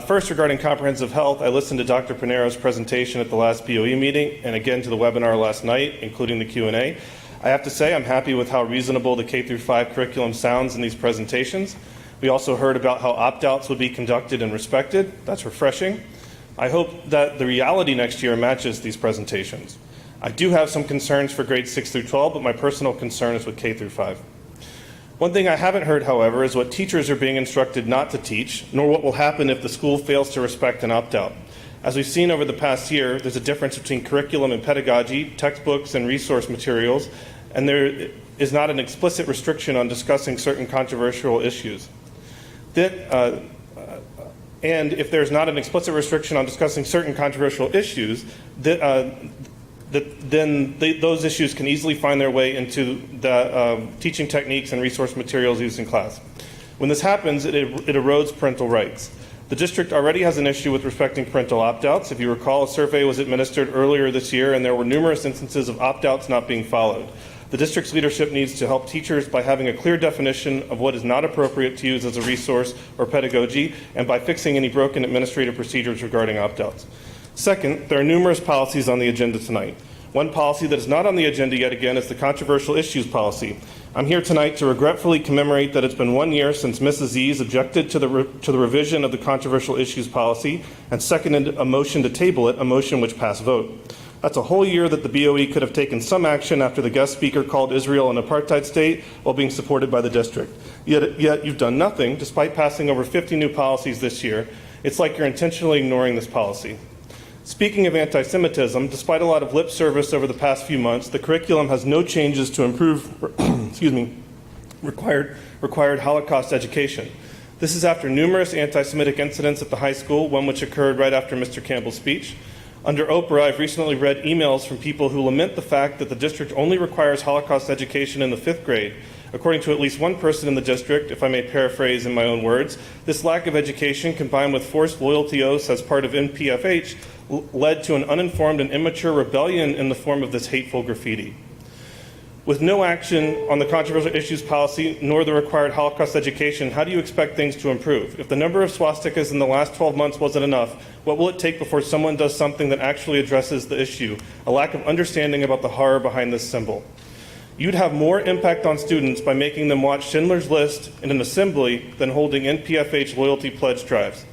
First, regarding comprehensive health, I listened to Dr. Pinero's presentation at the last BOE meeting and again to the webinar last night, including the Q&A. I have to say I'm happy with how reasonable the K-5 curriculum sounds in these presentations. We also heard about how opt-outs would be conducted and respected. That's refreshing. I hope that the reality next year matches these presentations. I do have some concerns for grades 6 through 12, but my personal concern is with K-5. One thing I haven't heard, however, is what teachers are being instructed not to teach, nor what will happen if the school fails to respect an opt-out. As we've seen over the past year, there's a difference between curriculum and pedagogy, textbooks and resource materials, and there is not an explicit restriction on discussing certain controversial issues. And if there's not an explicit restriction on discussing certain controversial issues, then those issues can easily find their way into the teaching techniques and resource materials used in class. When this happens, it erodes parental rights. The district already has an issue with respecting parental opt-outs. If you recall, a survey was administered earlier this year, and there were numerous instances of opt-outs not being followed. The district's leadership needs to help teachers by having a clear definition of what is not appropriate to use as a resource or pedagogy, and by fixing any broken administrative procedures regarding opt-outs. Second, there are numerous policies on the agenda tonight. One policy that is not on the agenda yet again is the controversial issues policy. I'm here tonight to regretfully commemorate that it's been 1 year since Mrs. Eves objected to the revision of the controversial issues policy and seconded a motion to table it, a motion which passed vote. That's a whole year that the BOE could have taken some action after the guest speaker called Israel an apartheid state while being supported by the district. Yet you've done nothing, despite passing over 50 new policies this year. It's like you're intentionally ignoring this policy. Speaking of anti-Semitism, despite a lot of lip service over the past few months, the curriculum has no changes to improve required Holocaust education. This is after numerous anti-Semitic incidents at the high school, one which occurred right after Mr. Campbell's speech. Under Oprah, I've recently read emails from people who lament the fact that the district only requires Holocaust education in the 5th grade. According to at least one person in the district, if I may paraphrase in my own words, this lack of education combined with forced loyalty oaths as part of NPFH led to an uninformed and immature rebellion in the form of this hateful graffiti. With no action on the controversial issues policy nor the required Holocaust education, how do you expect things to improve? If the number of swastikas in the last 12 months wasn't enough, what will it take before someone does something that actually addresses the issue? A lack of understanding about the horror behind this symbol. You'd have more impact on students by making them watch Schindler's List in an assembly than holding NPFH loyalty pledge drives.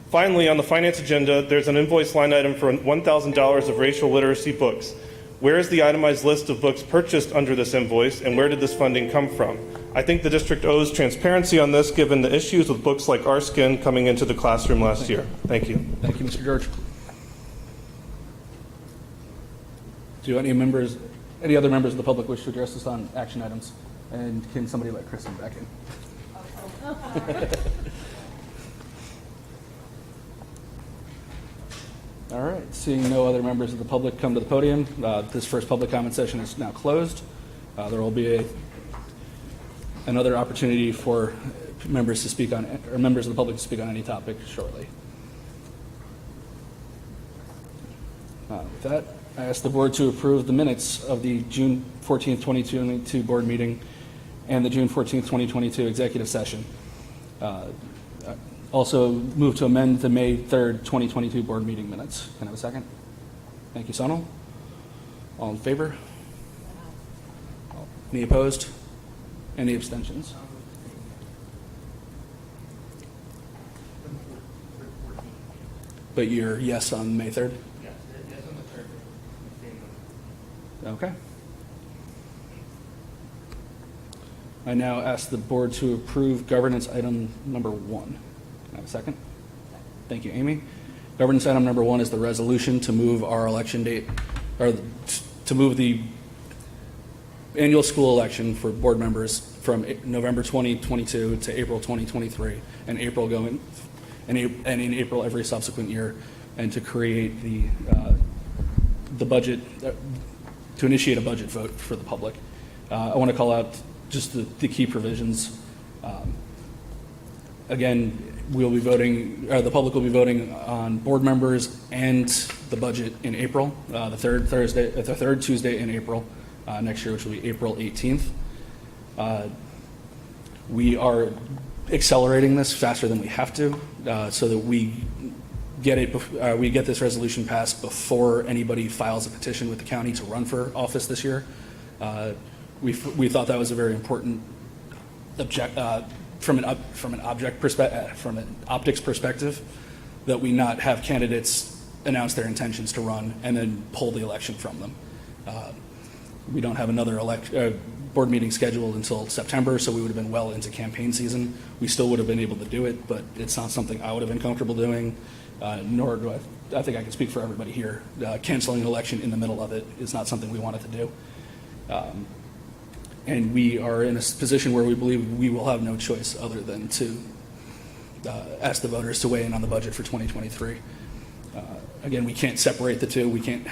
Finally, on the finance agenda, there's an invoice line item for $1,000 of racial literacy books. Where is the itemized list of books purchased under this invoice, and where did this funding come from? I think the district owes transparency on this, given the issues with books like Our Skin coming into the classroom last year. Thank you. Thank you, Mr. George. Do any other members of the public wish to address us on action items? And can somebody let Kristen back in? All right, seeing no other members of the public come to the podium, this first public comment session is now closed. There will be another opportunity for members to speak on, or members of the public to speak on any topic shortly. With that, I ask the board to approve the minutes of the June 14th, 2022 board meeting and the June 14th, 2022 executive session. Also move to amend the May 3rd, 2022 board meeting minutes. Can I have a second? Thank you, Sonal. All in favor? Any opposed? Any abstentions? But you're yes on May 3rd? Yes, on the 3rd. Okay. I now ask the board to approve governance item number 1. Can I have a second? Thank you, Amy. Governance item number 1 is the resolution to move our election date, or to move the annual school election for board members from November 2022 to April 2023, and in April every subsequent year, and to create the budget, to initiate a budget vote for the public. I want to call out just the key provisions. Again, we'll be voting, or the public will be voting on board members and the budget in April, the third Tuesday in April next year, which will be April 18th. We are accelerating this faster than we have to, so that we get this resolution passed before anybody files a petition with the county to run for office this year. We thought that was a very important from an optics perspective, that we not have candidates announce their intentions to run and then pull the election from them. We don't have another board meeting scheduled until September, so we would have been well into campaign season. We still would have been able to do it, but it's not something I would have been comfortable doing, nor do I think I can speak for everybody here. Canceling an election in the middle of it is not something we wanted to do. And we are in a position where we believe we will have no choice other than to ask the voters to weigh in on the budget for 2023. Again, we can't separate the two. We can't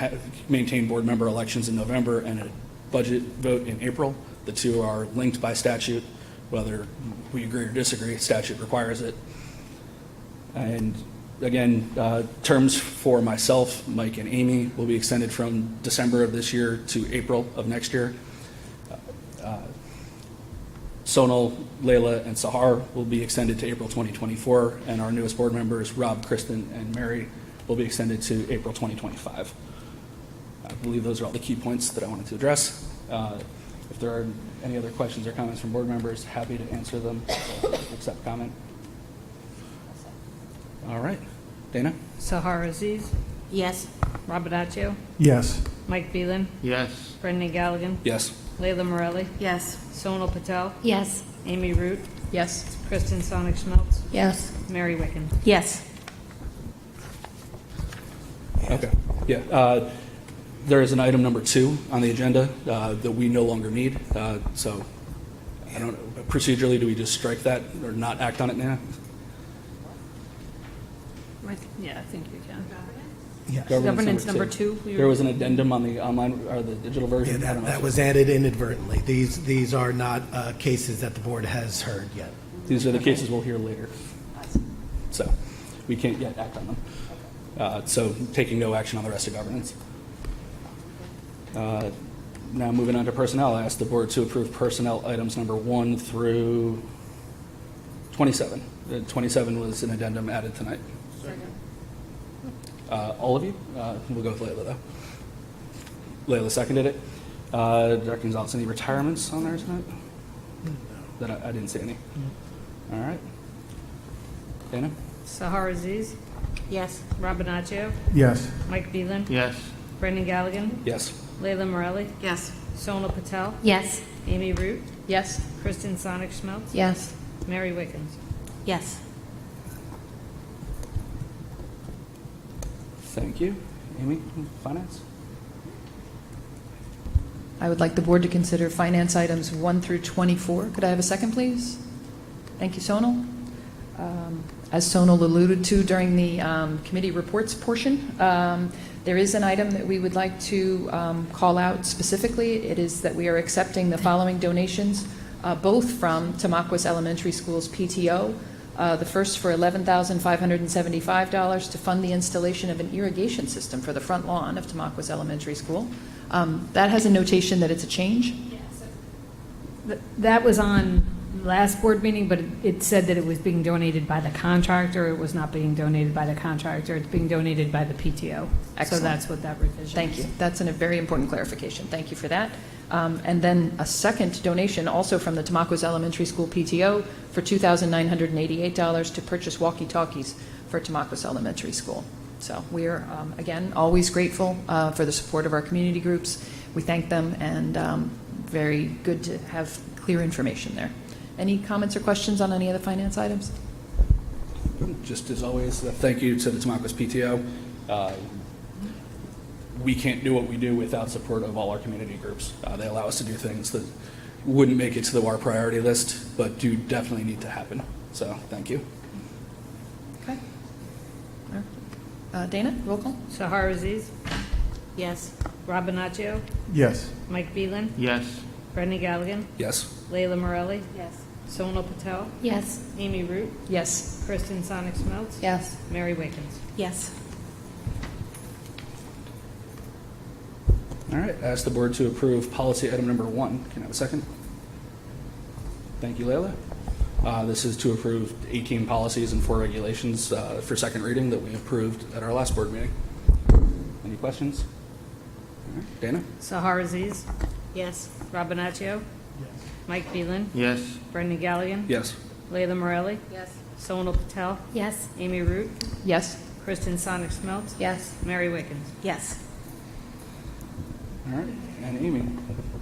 maintain board member elections in November and a budget vote in April. The two are linked by statute. Whether we agree or disagree, statute requires it. And again, terms for myself, Mike, and Amy will be extended from December of this year to April of next year. Sonal, Layla, and Sahar will be extended to April 2024, and our newest board members, Rob, Kristen, and Mary, will be extended to April 2025. I believe those are all the key points that I wanted to address. If there are any other questions or comments from board members, happy to answer them, accept comment. All right. Dana? Sahar Aziz? Yes. Robidacio? Yes. Mike Phelan? Yes. Brendan Galligan? Yes. Layla Morelli? Yes. Sonal Patel? Yes. Amy Root? Yes. Kristen Sonic-Schmeltz? Yes. Mary Wicken? Yes. Okay. Yeah. There is an item number 2 on the agenda that we no longer need. So I don't know, procedurally, do we just strike that or not act on it now? Yeah, I think you can. Yes. Governance number 2. There was an addendum on the online or the digital version. Yeah, that was added inadvertently. These are not cases that the board has heard yet. These are the cases we'll hear later. So we can't yet act on them. So taking no action on the rest of governance. Now moving on to personnel, I ask the board to approve personnel items number 1 through 27. 27 was an addendum added tonight. All of you? We'll go with Layla, though. Layla seconded it. Dr. Gonzalez, any retirements on there tonight? That I didn't see any. All right. Dana? Sahar Aziz? Yes. Robidacio? Yes. Mike Phelan? Yes. Brendan Galligan? Yes. Layla Morelli? Yes. Sonal Patel? Yes. Amy Root? Yes. Kristen Sonic-Schmelz? Yes. Mary Wickens? Yes. Thank you. Amy, finance? I would like the board to consider finance items 1 through 24. Could I have a second, please? Thank you, Sonal. As Sonal alluded to during the committee reports portion, there is an item that we would like to call out specifically. It is that we are accepting the following donations, both from Tamaqua Elementary School's PTO. The first for $11,575 to fund the installation of an irrigation system for the front lawn of Tamaqua Elementary School. That has a notation that it's a change. That was on last board meeting, but it said that it was being donated by the contractor. It was not being donated by the contractor. It's being donated by the PTO. Excellent. So that's what that revision is. Thank you. That's a very important clarification. Thank you for that. And then a second donation also from the Tamaqua Elementary School PTO for $2,988 to purchase walkie-talkies for Tamaqua Elementary School. So we are, again, always grateful for the support of our community groups. We thank them, and very good to have clear information there. Any comments or questions on any of the finance items? Just as always, thank you to the Tamaqua PTO. We can't do what we do without support of all our community groups. They allow us to do things that wouldn't make it to our priority list, but do definitely need to happen. So thank you. Okay. Dana, roll call. Sahar Aziz? Yes. Rob Bonaccio? Yes. Mike Beelan? Yes. Brendan Galligan? Yes. Layla Morelli? Yes. Sonal Patel? Yes. Amy Root? Yes. Kristen Sonic-Schmelz? Yes. Mary Wickens? Yes. All right, ask the board to approve policy item number 1. Can I have a second? Thank you, Layla. This is to approve 18 policies and 4 regulations for second reading that we approved at our last board meeting. Any questions? All right, Dana? Sahar Aziz? Yes. Rob Bonaccio? Mike Beelan? Yes. Brendan Galligan? Yes. Layla Morelli? Yes. Sonal Patel? Yes. Amy Root? Yes. Kristen Sonic-Schmelz? Yes. Mary Wickens? Yes. All right, and Amy,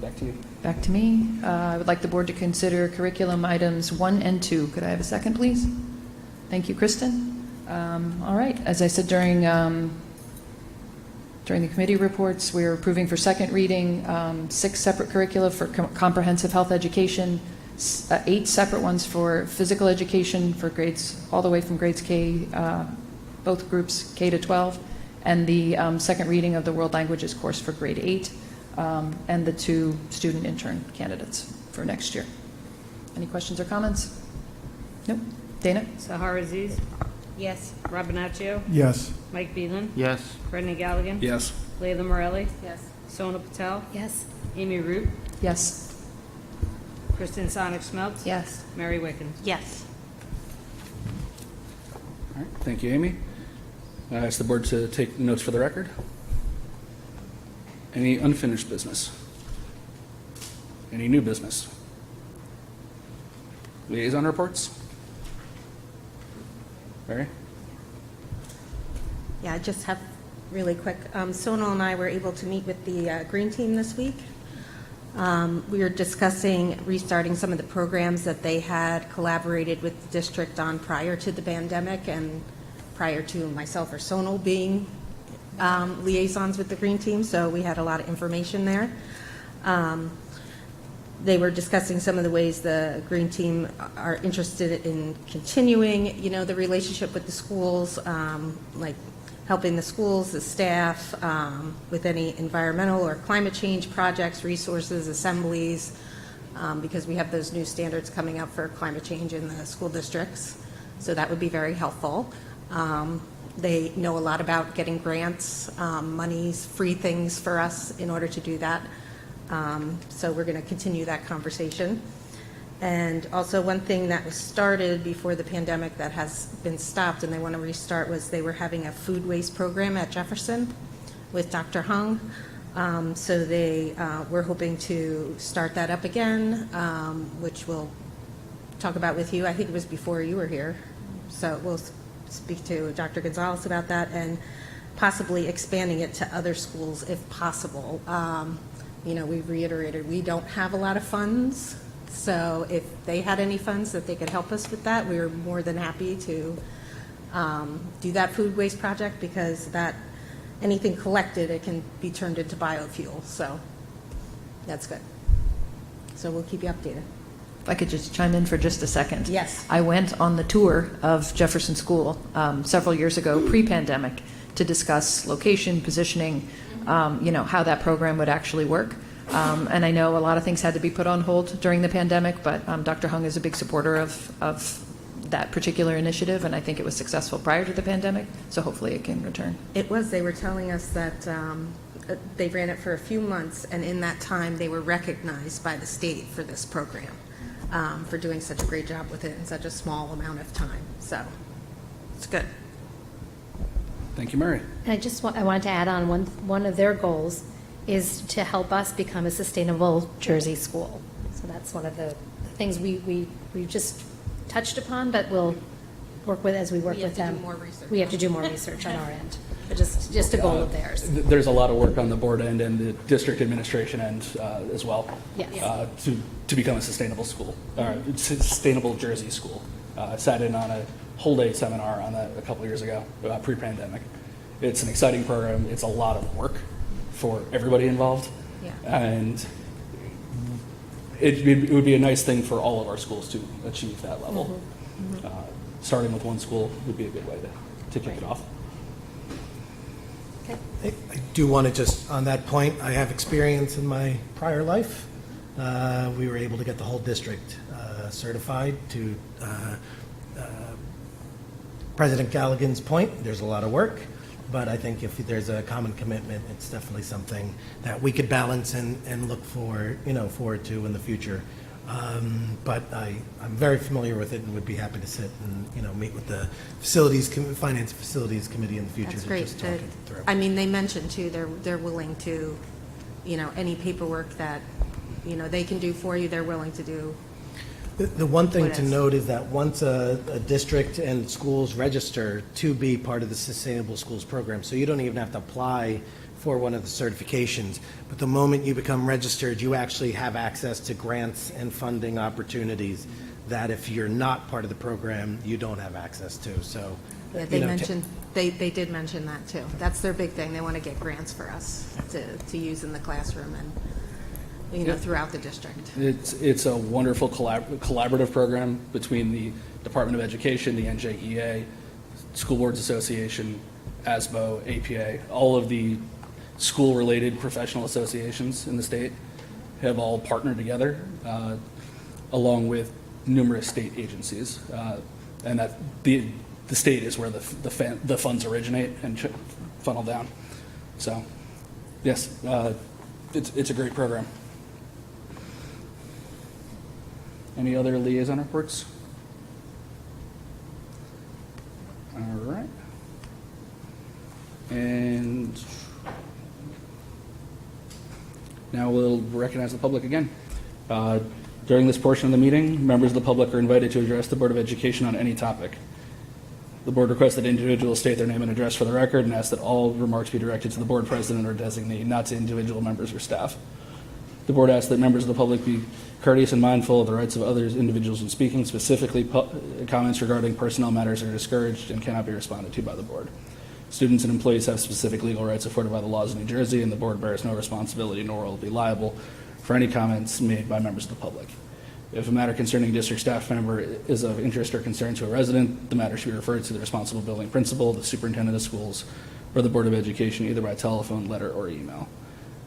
back to you. Back to me. I would like the board to consider curriculum items 1 and 2. Could I have a second, please? Thank you, Kristen. All right, as I said during the committee reports, we're approving for second reading 6 separate curricula for comprehensive health education, 8 separate ones for physical education for grades all the way from grades K, both groups K to 12, and the second reading of the world languages course for grade 8, and the 2 student intern candidates for next year. Any questions or comments? Nope. Dana? Sahar Aziz? Yes. Rob Bonaccio? Yes. Mike Beelan? Yes. Brendan Galligan? Yes. Layla Morelli? Yes. Sonal Patel? Yes. Amy Root? Yes. Kristen Sonic-Schmelz? Yes. Mary Wickens? Yes. All right, thank you, Amy. I ask the board to take notes for the record. Any unfinished business? Any new business? Liaison reports? Mary? Yeah, I just have really quick. Sonal and I were able to meet with the Green Team this week. We were discussing restarting some of the programs that they had collaborated with the district on prior to the pandemic and prior to myself or Sonal being liaisons with the Green Team, so we had a lot of information there. They were discussing some of the ways the Green Team are interested in continuing, the relationship with the schools, like helping the schools, the staff, with any environmental or climate change projects, resources, assemblies, because we have those new standards coming up for climate change in the school districts. So that would be very helpful. They know a lot about getting grants, monies, free things for us in order to do that. So we're going to continue that conversation. And also one thing that was started before the pandemic that has been stopped and they want to restart was they were having a food waste program at Jefferson with Dr. Hung. So they were hoping to start that up again, which we'll talk about with you. I think it was before you were here. So we'll speak to Dr. Gonzalez about that. And possibly expanding it to other schools if possible. We've reiterated, we don't have a lot of funds, so if they had any funds that they could help us with that, we were more than happy to do that food waste project, because anything collected, it can be turned into biofuel, so that's good. So we'll keep you updated. If I could just chime in for just a second. Yes. I went on the tour of Jefferson School several years ago, pre-pandemic, to discuss location, positioning, how that program would actually work. And I know a lot of things had to be put on hold during the pandemic, but Dr. Hung is a big supporter of that particular initiative, and I think it was successful prior to the pandemic, so hopefully it can return. It was. They were telling us that they ran it for a few months, and in that time they were recognized by the state for this program, for doing such a great job with it in such a small amount of time. So it's good. Thank you, Mary. And I wanted to add on one of their goals is to help us become a sustainable Jersey school. So that's one of the things we just touched upon, but we'll work with as we work with them. We have to do more research on our end. But just a goal of theirs. There's a lot of work on the board end and the district administration end as well. Yes. To become a sustainable school, or sustainable Jersey school. I sat in on a whole day seminar on that a couple of years ago, pre-pandemic. It's an exciting program. It's a lot of work for everybody involved. Yeah. And it would be a nice thing for all of our schools to achieve that level. Mm-hmm. Starting with one school would be a good way to kick it off. I do want to just, on that point, I have experience in my prior life. We were able to get the whole district certified. To President Galligan's point, there's a lot of work, but I think if there's a common commitment, it's definitely something that we could balance and look forward to in the future. But I'm very familiar with it and would be happy to sit and meet with the finance facilities committee in the future. That's to great. just talk it through. I mean, they mentioned too, they're willing to, any paperwork that, they can do for you, they're willing to do. The one thing What to is? note is that once a district and schools register to be part of the Sustainable Schools program, so you don't even have to apply for one of the certifications, but the moment you become registered, you actually have access to grants and funding opportunities that if you're not part of the program, you don't have access to. So, Yeah, they did mention that too. That's their big thing. They want to get grants for us to use in the classroom and, throughout the district. It's a wonderful collaborative program between the Department of Education, the NJEA, School Boards Association, ASBO, APA, all of the school-related professional associations in the state have all partnered together, along with numerous state agencies, and that the state is where the funds originate and funnel down. So, yes, it's a great program. Any other liaison reports? All right. And now we'll recognize the public again. During this portion of the meeting, members of the public are invited to address the Board of Education on any topic. The board requests that individuals state their name and address for the record and asks that all remarks be directed to the board president or designee, not to individual members or staff. The board asks that members of the public be courteous and mindful of the rights of others individuals in speaking. Specifically, comments regarding personnel matters are discouraged and cannot be responded to by the board. Students and employees have specific legal rights afforded by the laws of New Jersey, and the board bears no responsibility nor will be liable for any comments made by members of the public. If a matter concerning a district staff member is of interest or concern to a resident, the matter should be referred to the responsible building principal, the superintendent of schools, or the Board of Education, either by telephone, letter, or email.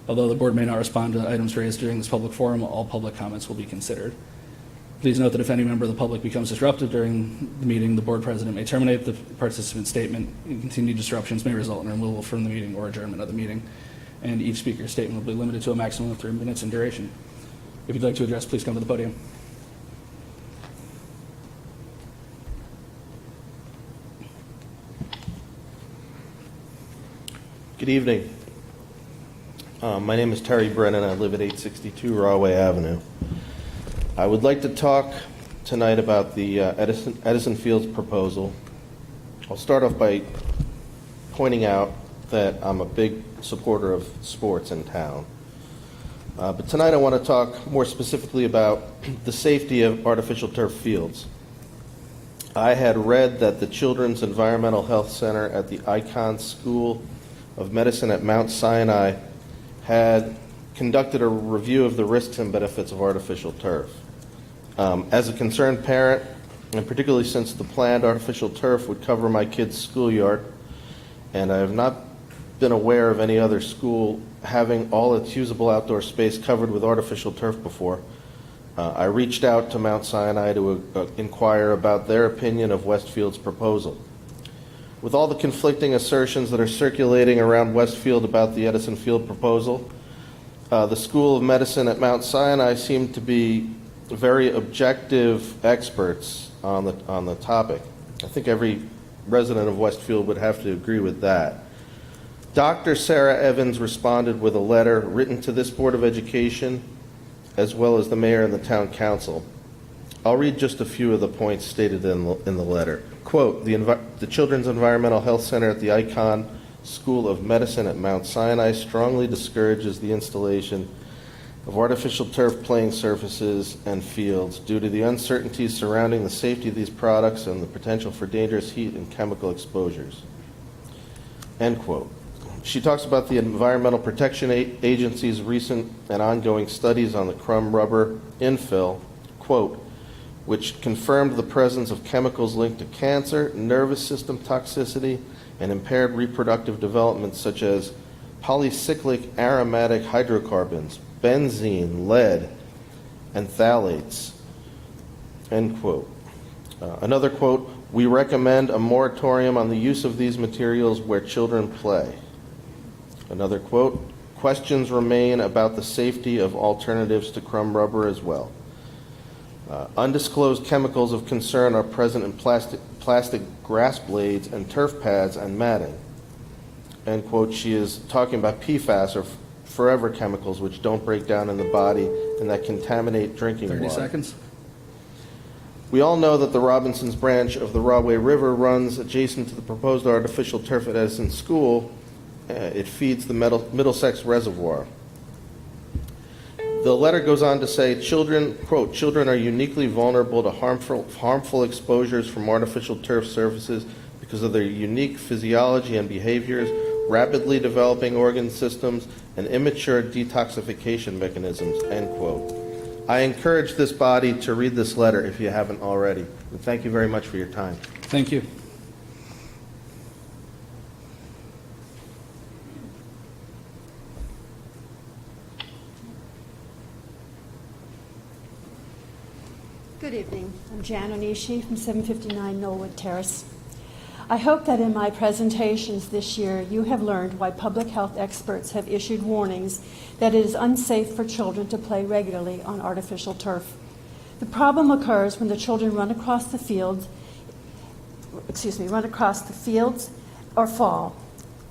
Although the board may not respond to items raised during this public forum, all public comments will be considered. Please note that if any member of the public becomes disruptive during the meeting, the board president may terminate the participant's statement, and continued disruptions may result in removal from the meeting or adjournment of the meeting, and each speaker's statement will be limited to a maximum of 3 minutes in duration. If you'd like to address, please come to the podium. Good evening. My name is Terry Brennan. I live at 862 Rahway Avenue. I would like to talk tonight about the Edison Fields proposal. I'll start off by pointing out that I'm a big supporter of sports in town. But tonight I want to talk more specifically about the safety of artificial turf fields. I had read that the Children's Environmental Health Center at the Icahn School of Medicine at Mount Sinai had conducted a review of the risks and benefits of artificial turf. As a concerned parent, and particularly since the planned artificial turf would cover my kid's schoolyard, and I have not been aware of any other school having all its usable outdoor space covered with artificial turf before, I reached out to Mount Sinai to inquire about their opinion of Westfield's proposal. With all the conflicting assertions that are circulating around Westfield about the Edison Field proposal, the School of Medicine at Mount Sinai seemed to be very objective experts on the topic. I think every resident of Westfield would have to agree with that. Dr. Sarah Evans responded with a letter written to this Board of Education, as well as the mayor and the town council. I'll read just a few of the points stated in the letter. Quote, the Children's Environmental Health Center at the Icahn School of Medicine at Mount Sinai strongly discourages the installation of artificial turf playing surfaces and fields due to the uncertainties surrounding the safety of these products and the potential for dangerous heat and chemical exposures. End quote. She talks about the Environmental Protection Agency's recent and ongoing studies on the crumb rubber infill, quote, which confirmed the presence of chemicals linked to cancer, nervous system toxicity, and impaired reproductive development such as polycyclic aromatic hydrocarbons, benzene, lead, and phthalates. End quote. Another quote, we recommend a moratorium on the use of these materials where children play. Another quote, questions remain about the safety of alternatives to crumb rubber as well. Undisclosed chemicals of concern are present in plastic grass blades and turf pads and matting. End quote. She is talking about PFAS, or forever chemicals, which don't break down in the body and that contaminate drinking water. 30 seconds. We all know that the Robinsons branch of the Rahway River runs adjacent to the proposed artificial turf at Edison School. It feeds the Middlesex Reservoir. The letter goes on to say, children, quote, children are uniquely vulnerable to harmful exposures from artificial turf surfaces because of their unique physiology and behaviors, rapidly developing organ systems, and immature detoxification mechanisms, end quote. I encourage this body to read this letter if you haven't already. And thank you very much for your time. Thank you. Good evening. I'm Jan Onishi from 759 Knollwood Terrace. I hope that in my presentations this year you have learned why public health experts have issued warnings that it is unsafe for children to play regularly on artificial turf. The problem occurs when the children run across the fields or fall.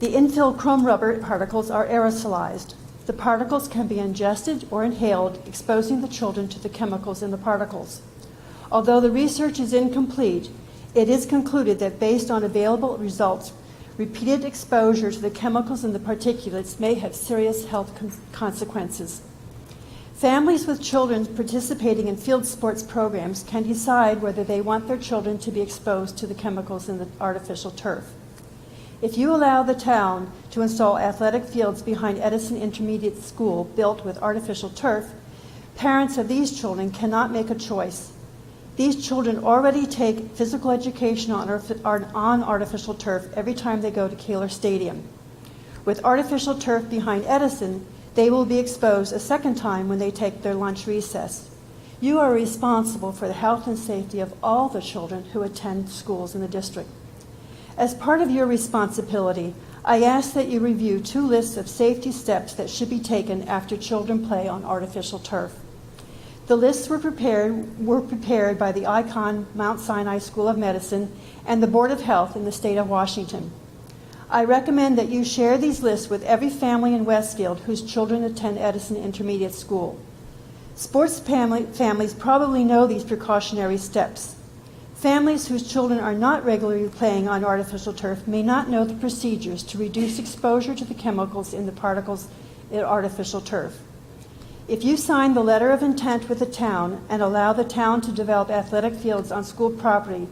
The infill chrome rubber particles are aerosolized. The particles can be ingested or inhaled, exposing the children to the chemicals in the particles. Although the research is incomplete, it is concluded that based on available results, repeated exposure to the chemicals in the particulates may have serious health consequences. Families with children participating in field sports programs can decide whether they want their children to be exposed to the chemicals in the artificial turf. If you allow the town to install athletic fields behind Edison Intermediate School built with artificial turf, parents of these children cannot make a choice. These children already take physical education on artificial turf every time they go to Kaler Stadium. With artificial turf behind Edison, they will be exposed a second time when they take their lunch recess. You are responsible for the health and safety of all the children who attend schools in the district. As part of your responsibility, I ask that you review 2 lists of safety steps that should be taken after children play on artificial turf. The lists were prepared by the Icahn Mount Sinai School of Medicine and the Board of Health in the state of Washington. I recommend that you share these lists with every family in Westfield whose children attend Edison Intermediate School. Sports families probably know these precautionary steps. Families whose children are not regularly playing on artificial turf may not know the procedures to reduce exposure to the chemicals in the particles in artificial turf. If you sign the letter of intent with the town and allow the town to develop athletic fields on school property,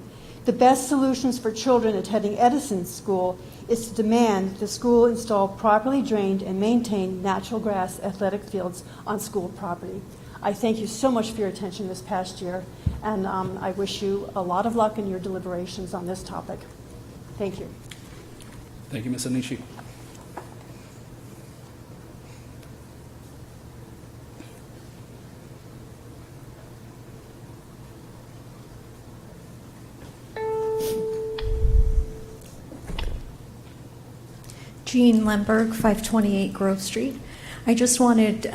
the best solutions for children attending Edison School is to demand that the school install properly drained and maintained natural grass athletic fields on school property. I thank you so much for your attention this past year, and I wish you a lot of luck in your deliberations on this topic. Thank you. Thank you, Ms. Anishi. Jean Lemberg, 528 Grove Street. I just wanted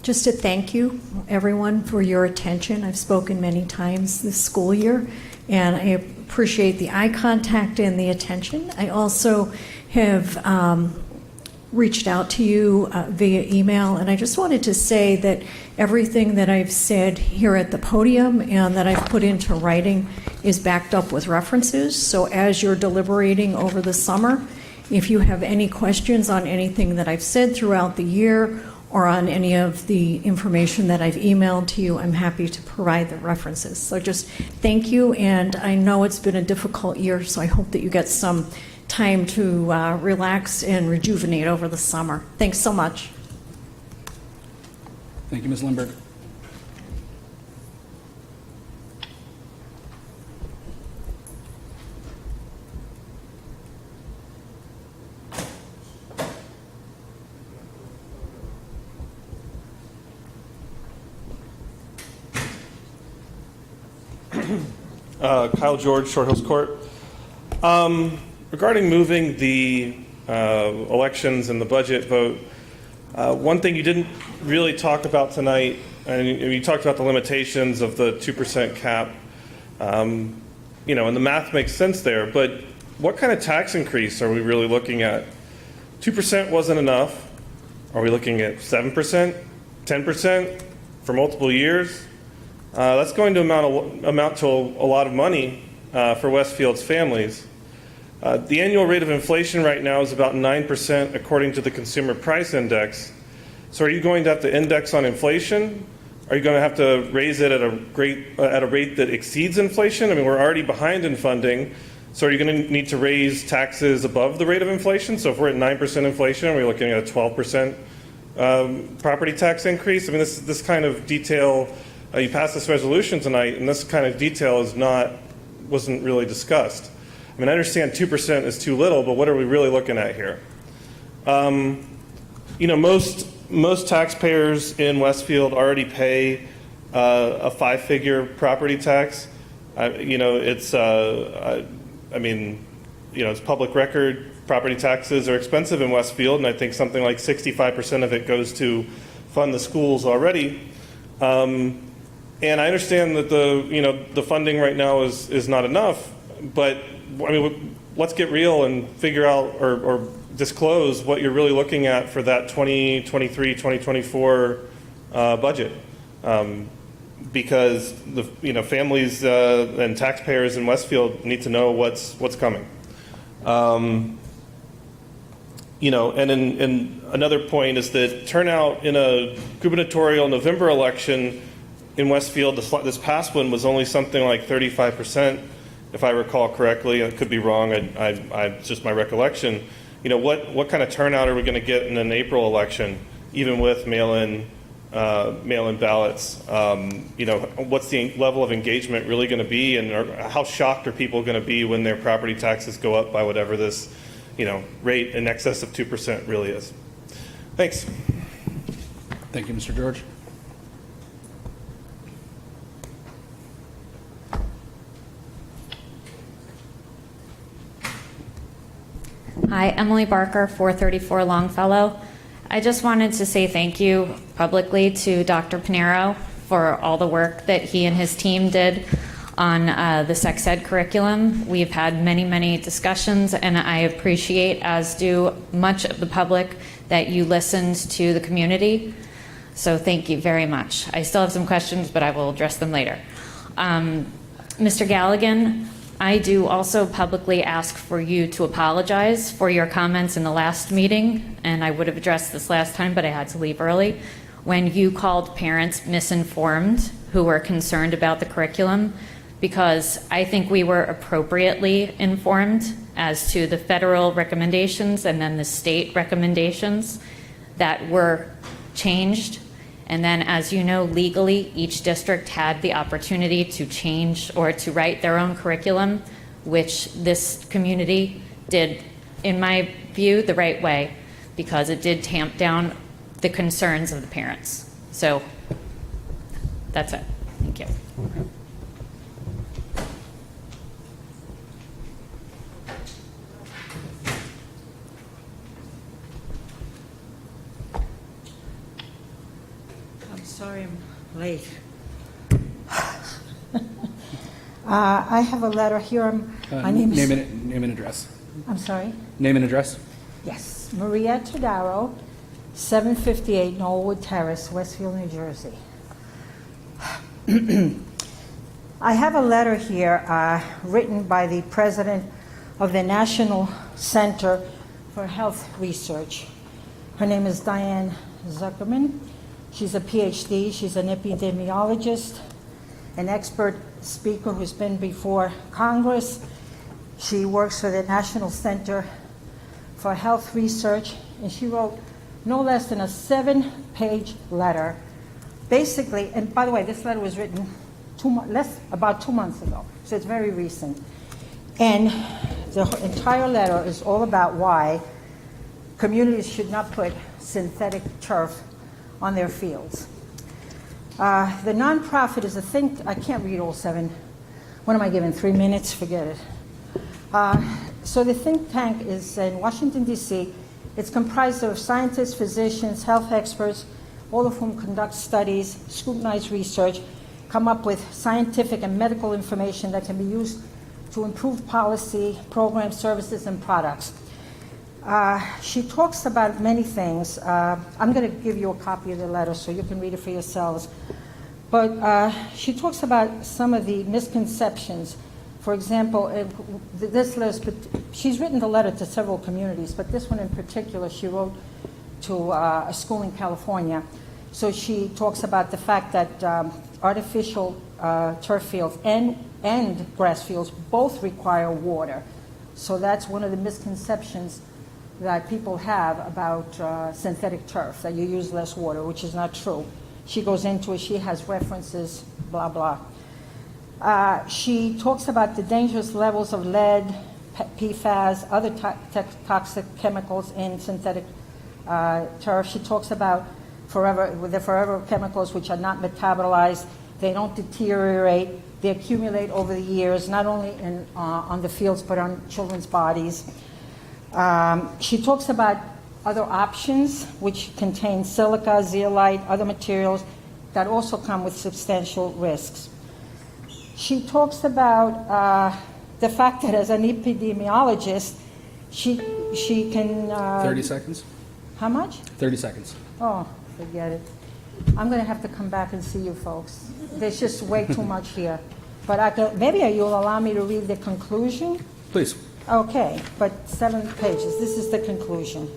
just to thank you, everyone, for your attention. I've spoken many times this school year, and I appreciate the eye contact and the attention. I also have reached out to you via email, and I just wanted to say that everything that I've said here at the podium and that I've put into writing is backed up with references. So as you're deliberating over the summer, if you have any questions on anything that I've said throughout the year or on any of the information that I've emailed to you, I'm happy to provide the references. So just thank you, and I know it's been a difficult year, so I hope that you get some time to relax and rejuvenate over the summer. Thanks so much. Thank you, Ms. Lindberg. Kyle George, Short Hills Court. Regarding moving the elections and the budget vote, one thing you didn't really talk about tonight, and you talked about the limitations of the 2% cap, and the math makes sense there, but what kind of tax increase are we really looking at? 2% wasn't enough. Are we looking at 7%, 10% for multiple years? That's going to amount to a lot of money for Westfield's families. The annual rate of inflation right now is about 9% according to the Consumer Price Index. So are you going to have to index on inflation? Are you going to have to raise it at a rate that exceeds inflation? I mean, we're already behind in funding. So are you going to need to raise taxes above the rate of inflation? So if we're at 9% inflation, are we looking at a 12% property tax increase? I mean, this kind of detail. You passed this resolution tonight, and this kind of detail wasn't really discussed. I mean, I understand 2% is too little, but what are we really looking at here? Most taxpayers in Westfield already pay a 5-figure property tax. It's public record. Property taxes are expensive in Westfield, and I think something like 65% of it goes to fund the schools already. And I understand that the funding right now is not enough, but I mean, let's get real and figure out or disclose what you're really looking at for that 2023, 2024 budget, because the families and taxpayers in Westfield need to know what's coming. And another point is that turnout in a gubernatorial November election in Westfield, this past one, was only something like 35%, if I recall correctly. I could be wrong. It's just my recollection. What kind of turnout are we going to get in an April election, even with mail-in ballots? What's the level of engagement really going to be, and how shocked are people going to be when their property taxes go up by whatever this, rate in excess of 2% really is? Thanks. Thank you, Mr. George. Hi, Emily Barker, 434 Longfellow. I just wanted to say thank you publicly to Dr. Pinero for all the work that he and his team did on the sex ed curriculum. We've had many, many discussions, and I appreciate, as do much of the public, that you listened to the community. So thank you very much. I still have some questions, but I will address them later. Mr. Galligan, I do also publicly ask for you to apologize for your comments in the last meeting, and I would have addressed this last time, but I had to leave early, when you called parents misinformed who were concerned about the curriculum, because I think we were appropriately informed as to the federal recommendations and then the state recommendations that were changed. And then, as you know, legally, each district had the opportunity to change or to write their own curriculum, which this community did, in my view, the right way, because it did tamp down the concerns of the parents. So that's it. Thank you. I'm sorry I'm late. I have a letter here. My name is... Name and address. I'm sorry? Name and address. Yes, Maria Todaro, 758 Knollwood Terrace, Westfield, New Jersey. I have a letter here written by the president of the National Center for Health Research. Her name is Diane Zuckerman. She's a PhD. She's an epidemiologist, an expert speaker who's been before Congress. She works for the National Center for Health Research, and she wrote no less than a 7-page letter. Basically, and by the way, this letter was written about 2 months ago, so it's very recent. And the entire letter is all about why communities should not put synthetic turf on their fields. The nonprofit is a think. I can't read all 7. What am I given? 3 minutes? Forget it. So the think tank is in Washington, D.C. It's comprised of scientists, physicians, health experts, all of whom conduct studies, scrutinize research, come up with scientific and medical information that can be used to improve policy, programs, services, and products. She talks about many things. I'm going to give you a copy of the letter so you can read it for yourselves. But she talks about some of the misconceptions. For example, this list, she's written the letter to several communities, but this one in particular she wrote to a school in California. So she talks about the fact that artificial turf fields and grass fields both require water. So that's one of the misconceptions that people have about synthetic turf, that you use less water, which is not true. She goes into it, she has references, blah, blah. She talks about the dangerous levels of lead, PFAS, other toxic chemicals in synthetic turf. She talks about the forever chemicals which are not metabolized. They don't deteriorate. They accumulate over the years, not only on the fields but on children's bodies. She talks about other options which contain silica, zeolite, other materials that also come with substantial risks. She talks about the fact that as an epidemiologist, she can... 30 seconds. How much? 30 seconds. Oh, forget it. I'm going to have to come back and see you folks. There's just way too much here. But maybe you'll allow me to read the conclusion? Please. Okay, but 7 pages. This is the conclusion.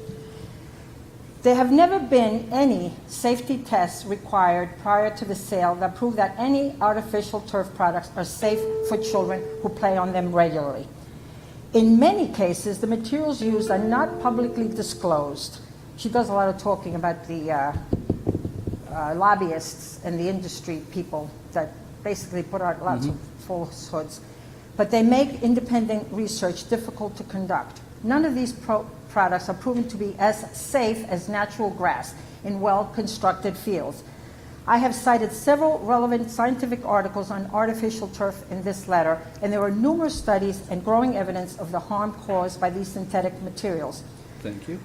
There have never been any safety tests required prior to the sale that prove that any artificial turf products are safe for children who play on them regularly. In many cases, the materials used are not publicly disclosed. She does a lot of talking about the lobbyists and the industry people that basically put out lots of falsehoods. But they make independent research difficult to conduct. None of these products are proven to be as safe as natural grass in well-constructed fields. I have cited several relevant scientific articles on artificial turf in this letter, and there are numerous studies and growing evidence of the harm caused by these synthetic materials. Thank you.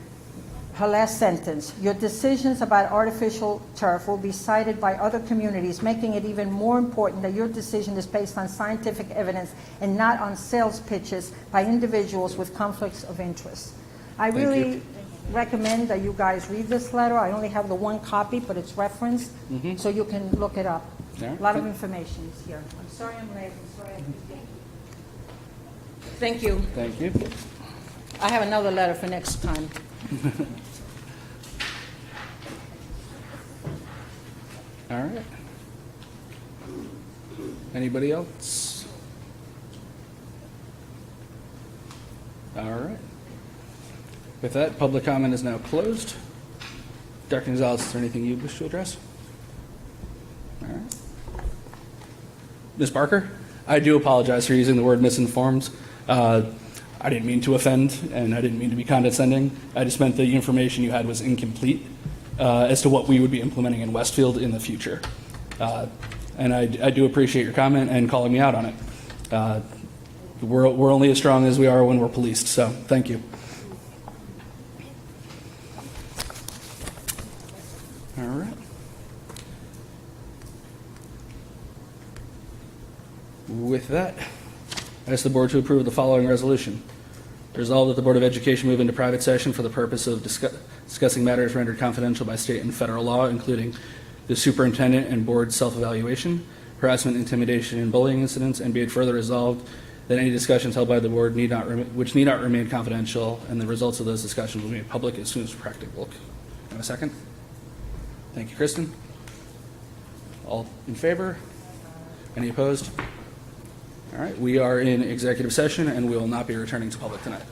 Her last sentence, your decisions about artificial turf will be cited by other communities, making it even more important that your decision is based on scientific evidence and not on sales pitches by individuals with conflicts of interest. I really recommend that you guys read this letter. I only have the 1 copy, but it's referenced, so you can look it up. A lot of information is here. I'm sorry I'm late. I'm sorry I couldn't get. Thank you. Thank you. I have another letter for next time. All right. Anybody else? All right. With that, public comment is now closed. Dr. Gonzalez, is there anything you wish to address? All right. Ms. Barker, I do apologize for using the word misinformed. I didn't mean to offend, and I didn't mean to be condescending. I just meant the information you had was incomplete as to what we would be implementing in Westfield in the future. And I do appreciate your comment and calling me out on it. We're only as strong as we are when we're policed, so thank you. All right. With that, I ask the board to approve the following resolution. Resolved that the Board of Education move into private session for the purpose of discussing matters rendered confidential by state and federal law, including the superintendent and board self-evaluation, harassment, intimidation, and bullying incidents, and be it further resolved that any discussions held by the board which need not remain confidential, and the results of those discussions will be made public as soon as practicable. Have a second? Thank you, Kristen. All in favor? Any opposed? All right, we are in executive session, and we will not be returning to public tonight.